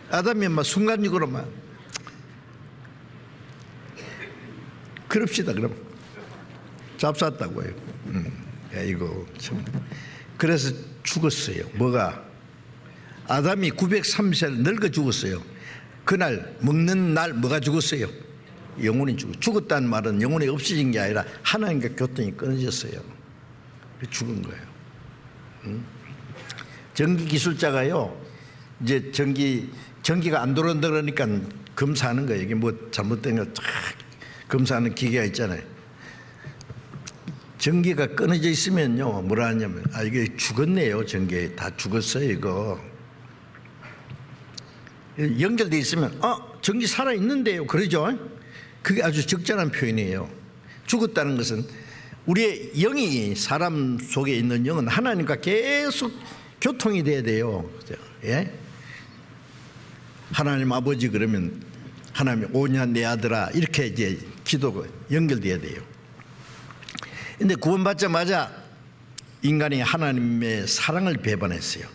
아담이 막 순간적으로 막 그럽시다. 그럼 잡쌌다고 해요. 이거 참. 그래서 죽었어요. 뭐가? 아담이 930살 늙어 죽었어요. 그날 먹는 날 뭐가 죽었어요? 영혼이 죽었다는 말은 영혼이 없어진 게 아니라 하나님과 교통이 끊어졌어요. 죽은 거예요. 전기 기술자가요, 이제 전기가 안 들어온다 그러니까 검사하는 거예요. 이게 뭐 잘못된 거 검사하는 기계가 있잖아요. 전기가 끊어져 있으면요, 뭐라 하냐면, 이게 죽었네요. 전기 다 죽었어요, 이거. 연결돼 있으면, 전기 살아있는데요. 그러죠? 그게 아주 적절한 표현이에요. 죽었다는 것은 우리의 영이, 사람 속에 있는 영은 하나님과 계속 교통이 돼야 돼요. 예? 하나님 아버지 그러면 하나님 오냐 내 아들아, 이렇게 이제 기도가 연결돼야 돼요. 근데 구원받자마자 인간이 하나님의 사랑을 배반했어요.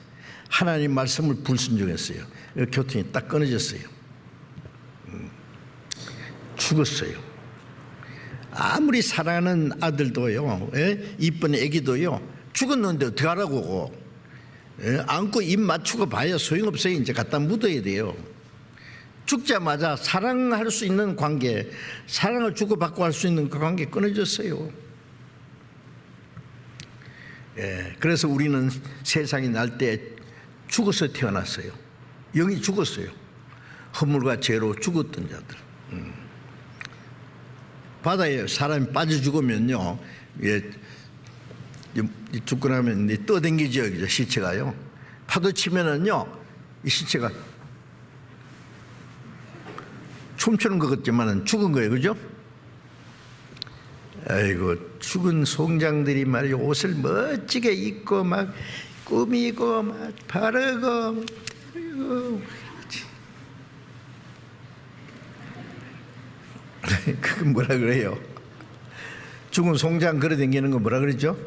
하나님 말씀을 불순종했어요. 교통이 딱 끊어졌어요. 죽었어요. 아무리 사랑하는 아들도요, 이쁜 애기도요, 죽었는데 어떻게 하라고? 안고 입 맞추고 봐야 소용없어요. 이제 갖다 묻어야 돼요. 죽자마자 사랑할 수 있는 관계, 사랑을 주고받고 할 수 있는 그 관계 끊어졌어요. 그래서 우리는 세상이 날 때 죽어서 태어났어요. 영이 죽었어요. 허물과 죄로 죽었던 자들. 바다에 사람이 빠져 죽으면요, 죽고 나면 떠댕기죠, 시체가요. 파도 치면은요, 이 시체가 춤추는 것 같지만은 죽은 거예요, 그죠? 아이고, 죽은 송장들이 말이야, 옷을 멋지게 입고 막 꾸미고 막 바르고, 그건 뭐라 그래요? 죽은 송장 걸어 다니는 거 뭐라 그러죠?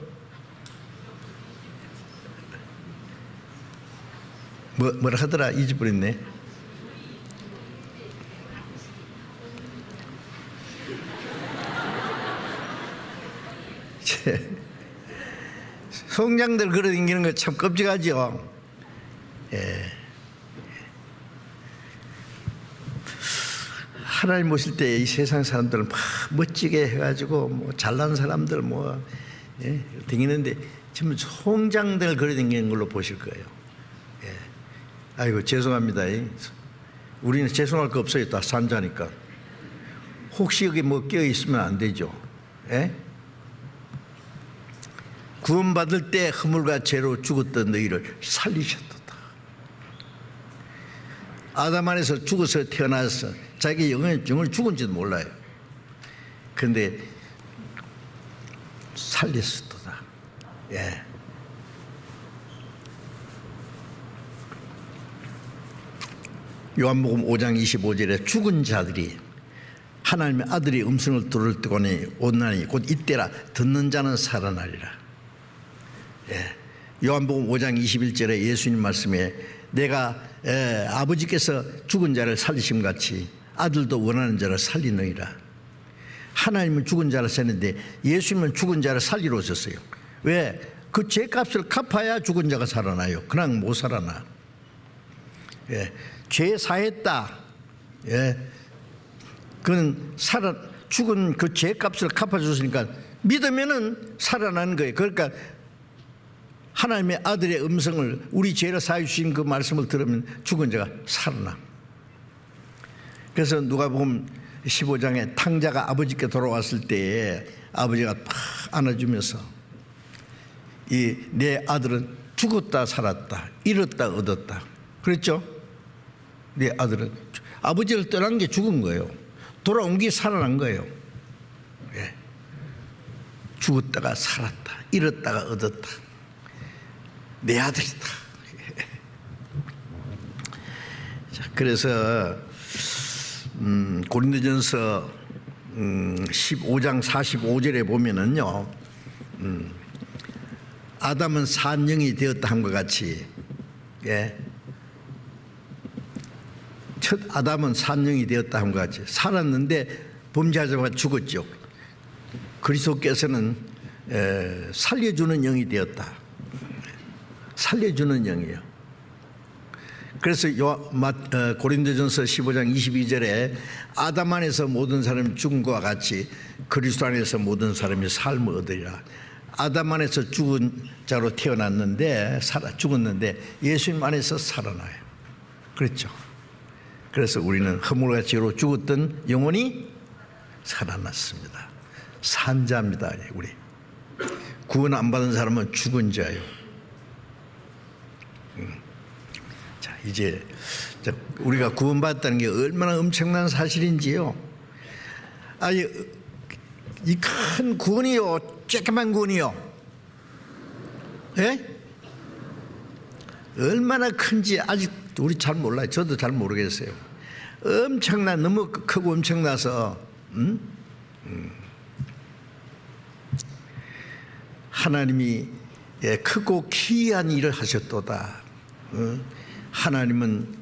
뭐라 하더라? 잊어버렸네. 송장들 걸어 다니는 거 참 끔찍하죠. 예. 하나님 오실 때 이 세상 사람들은 막 멋지게 해가지고 뭐 잘난 사람들 뭐 다니는데 지금 송장들 걸어 다니는 걸로 보실 거예요. 예. 아이고 죄송합니다. 우리는 죄송할 거 없어요. 다 산자니까. 혹시 여기 뭐 끼어 있으면 안 되죠. 예? 구원받을 때 허물과 죄로 죽었던 너희를 살리셨도다. 아담 안에서 죽어서 태어나서 자기 영을 죽은지도 몰라요. 그런데 살렸도다. 예. 요한복음 5장 25절에 죽은 자들이 하나님의 아들의 음성을 들을 때거니 오나니 곧 이때라 듣는 자는 살아나리라. 예. 요한복음 5장 21절에 예수님 말씀에 내가 아버지께서 죽은 자를 살리심 같이 아들도 원하는 자를 살리느니라. 하나님은 죽은 자를 살리는데 예수님은 죽은 자를 살리러 오셨어요. 왜? 그 죄값을 갚아야 죽은 자가 살아나요. 그냥 못 살아나. 예. 죄 사했다. 예. 그는 죽은 그 죄값을 갚아줬으니까 믿으면은 살아나는 거예요. 그러니까 하나님의 아들의 음성을 우리 죄를 사해 주신 그 말씀을 들으면 죽은 자가 살아나. 그래서 누가복음 15장에 탕자가 아버지께 돌아왔을 때에 아버지가 팍 안아주면서 내 아들은 죽었다 살았다 잃었다 얻었다 그랬죠. 내 아들은 아버지를 떠난 게 죽은 거예요. 돌아온 게 살아난 거예요. 예. 죽었다가 살았다 잃었다가 얻었다. 내 아들이다. 자, 그래서 고린도전서 15장 45절에 보면은요, 아담은 산영이 되었다 함과 같이, 예, 첫 아담은 산영이 되었다 함과 같이 살았는데 범죄하자마자 죽었죠. 그리스도께서는 살려주는 영이 되었다. 살려주는 영이에요. 그래서 고린도전서 15장 22절에 아담 안에서 모든 사람이 죽은 것과 같이 그리스도 안에서 모든 사람이 삶을 얻으리라. 아담 안에서 죽은 자로 태어났는데 죽었는데 예수님 안에서 살아나요. 그렇죠. 그래서 우리는 허물과 죄로 죽었던 영혼이 살아났습니다. 산 자입니다. 우리 구원 안 받은 사람은 죽은 자예요. 자, 이제 우리가 구원받았다는 게 얼마나 엄청난 사실인지요. 아니, 이 큰 구원이요, 쬐끄만 구원이요. 예? 얼마나 큰지 아직 우리 잘 몰라요. 저도 잘 모르겠어요. 너무 크고 엄청나서 하나님이 크고 기이한 일을 하셨도다. 하나님은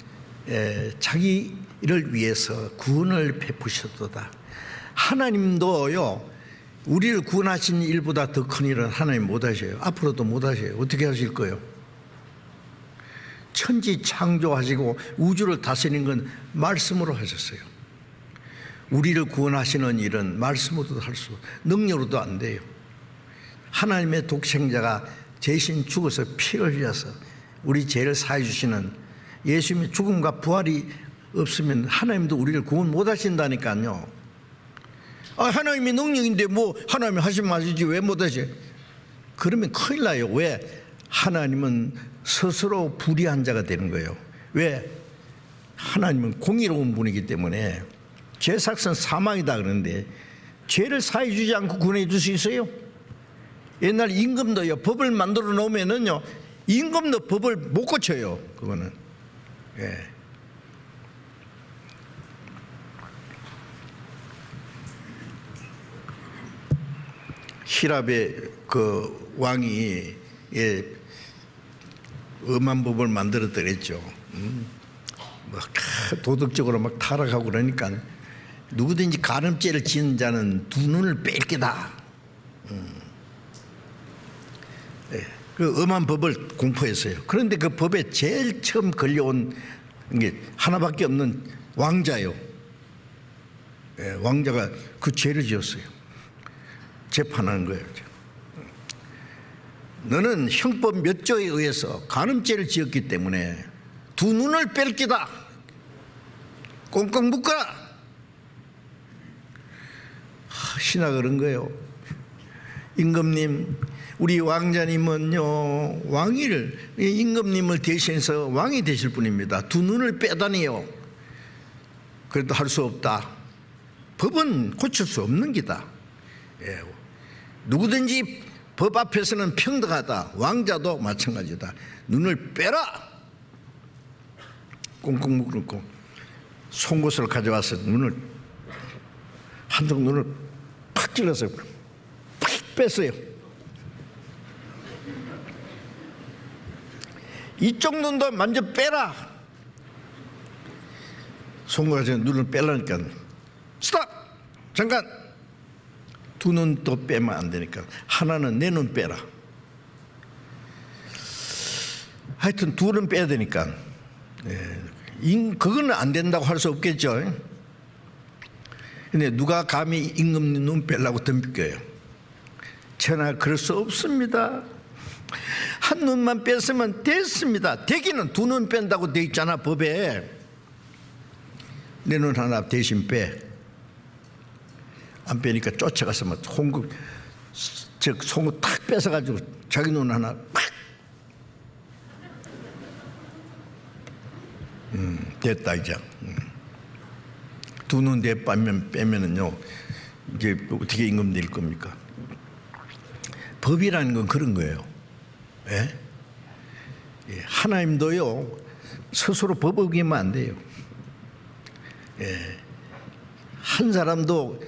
자기를 위해서 구원을 베푸셨도다. 하나님도요, 우리를 구원하신 일보다 더 큰 일은 하나님 못하셔요. 앞으로도 못하셔요. 어떻게 하실 거예요? 천지 창조하시고 우주를 다스리는 건 말씀으로 하셨어요. 우리를 구원하시는 일은 말씀으로도 할 수, 능력으로도 안 돼요. 하나님의 독생자가 대신 죽어서 피를 흘려서 우리 죄를 사해 주시는 예수님의 죽음과 부활이 없으면 하나님도 우리를 구원 못 하신다니까요. 하나님이 능력인데 뭐 하나님이 하시면 하시지 왜 못 하지? 그러면 큰일 나요. 왜? 하나님은 스스로 불의한 자가 되는 거예요. 왜? 하나님은 공의로운 분이기 때문에 죄 삭은 사망이다 그러는데 죄를 사해 주지 않고 구원해 줄 수 있어요? 옛날 임금도요, 법을 만들어 놓으면은요, 임금도 법을 못 고쳐요. 그거는. 예. 히랍의 그 왕이 엄한 법을 만들었더랬죠. 막 도덕적으로 막 타락하고 그러니까 누구든지 간음죄를 지은 자는 두 눈을 뺄 게다. 그 엄한 법을 공포했어요. 그런데 그 법에 제일 처음 걸려온 게 하나밖에 없는 왕자요. 왕자가 그 죄를 지었어요. 재판하는 거예요. 너는 형법 몇 조에 의해서 간음죄를 지었기 때문에 두 눈을 뺄 게다. 꽁꽁 묶어라. 신하 그런 거예요. 임금님, 우리 왕자님은요, 임금님을 대신해서 왕이 되실 분입니다. 두 눈을 빼다니요. 그래도 할 수 없다. 법은 고칠 수 없는 기다. 예. 누구든지 법 앞에서는 평등하다. 왕자도 마찬가지다. 눈을 빼라. 꽁꽁 묶고 송곳을 가져와서 눈을 한쪽 눈을 팍 찔러서 팍 뺐어요. 이쪽 눈도 먼저 빼라. 송곳을 눈을 빼려니까 스탑! 잠깐! 두 눈 또 빼면 안 되니까 하나는 내 눈 빼라. 하여튼 두 눈 빼야 되니까 그거는 안 된다고 할 수 없겠죠. 근데 누가 감히 임금님 눈 빼려고 덤비겨요? 전하 그럴 수 없습니다. 한 눈만 뺐으면 됐습니다. 되기는 두 눈 뺀다고 돼 있잖아 법에. 내 눈 하나 대신 빼. 안 빼니까 쫓아가서 막 송곳 탁 뺏어가지고 자기 눈 하나 팍. 됐다 이제. 두 눈 빼면은요 이제 어떻게 임금 될 겁니까? 법이라는 건 그런 거예요. 예? 하나님도요 스스로 법 어기면 안 돼요. 한 사람도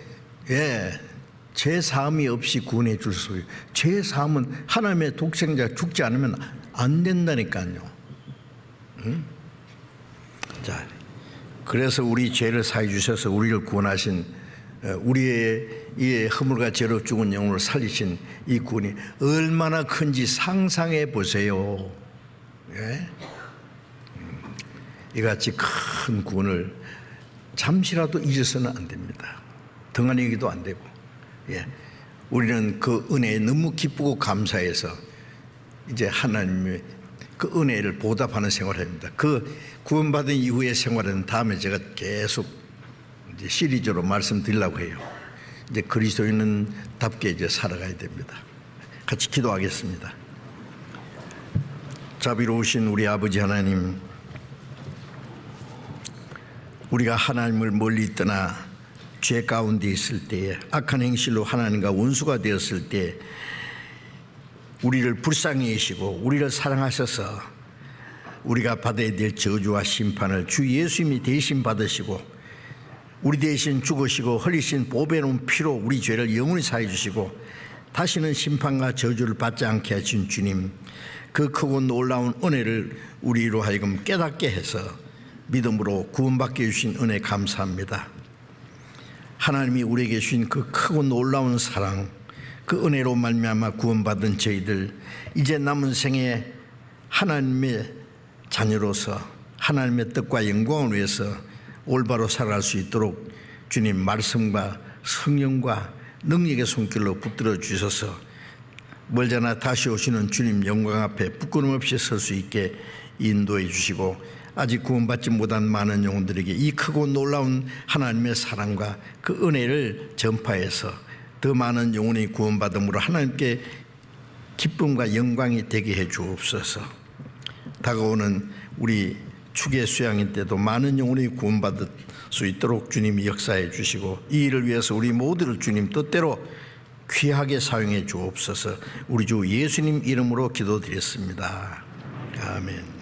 죄 사함이 없이 구원해 줄 수 있어요. 죄 사함은 하나님의 독생자 죽지 않으면 안 된다니까요. 자, 그래서 우리 죄를 사해 주셔서 우리를 구원하신 우리의 이 허물과 죄로 죽은 영혼을 살리신 이 구원이 얼마나 큰지 상상해 보세요. 이같이 큰 구원을 잠시라도 잊어서는 안 됩니다. 등한히기도 안 되고. 우리는 그 은혜에 너무 기쁘고 감사해서 이제 하나님의 그 은혜를 보답하는 생활을 합니다. 그 구원받은 이후의 생활은 다음에 제가 계속 이제 시리즈로 말씀드리려고 해요. 이제 그리스도인답게 이제 살아가야 됩니다. 같이 기도하겠습니다. 자비로우신 우리 아버지 하나님, 우리가 하나님을 멀리 떠나 죄 가운데 있을 때에 악한 행실로 하나님과 원수가 되었을 때 우리를 불쌍히 여기시고 우리를 사랑하셔서 우리가 받아야 될 저주와 심판을 주 예수님이 대신 받으시고 우리 대신 죽으시고 흘리신 보배로운 피로 우리 죄를 영원히 사해 주시고 다시는 심판과 저주를 받지 않게 하신 주님, 그 크고 놀라운 은혜를 우리로 하여금 깨닫게 해서 믿음으로 구원받게 해주신 은혜 감사합니다. 하나님이 우리에게 주신 그 크고 놀라운 사랑, 그 은혜로 말미암아 구원받은 저희들 이제 남은 생에 하나님의 자녀로서 하나님의 뜻과 영광을 위해서 올바로 살아갈 수 있도록 주님 말씀과 성령과 능력의 손길로 붙들어 주셔서 멀잖아 다시 오시는 주님 영광 앞에 부끄럼 없이 설 수 있게 인도해 주시고 아직 구원받지 못한 많은 영혼들에게 이 크고 놀라운 하나님의 사랑과 그 은혜를 전파해서 더 많은 영혼이 구원받음으로 하나님께 기쁨과 영광이 되게 해 주옵소서. 다가오는 우리 축의 수양인 때도 많은 영혼이 구원받을 수 있도록 주님이 역사해 주시고 이 일을 위해서 우리 모두를 주님 뜻대로 귀하게 사용해 주옵소서. 우리 주 예수님 이름으로 기도드렸습니다. 아멘.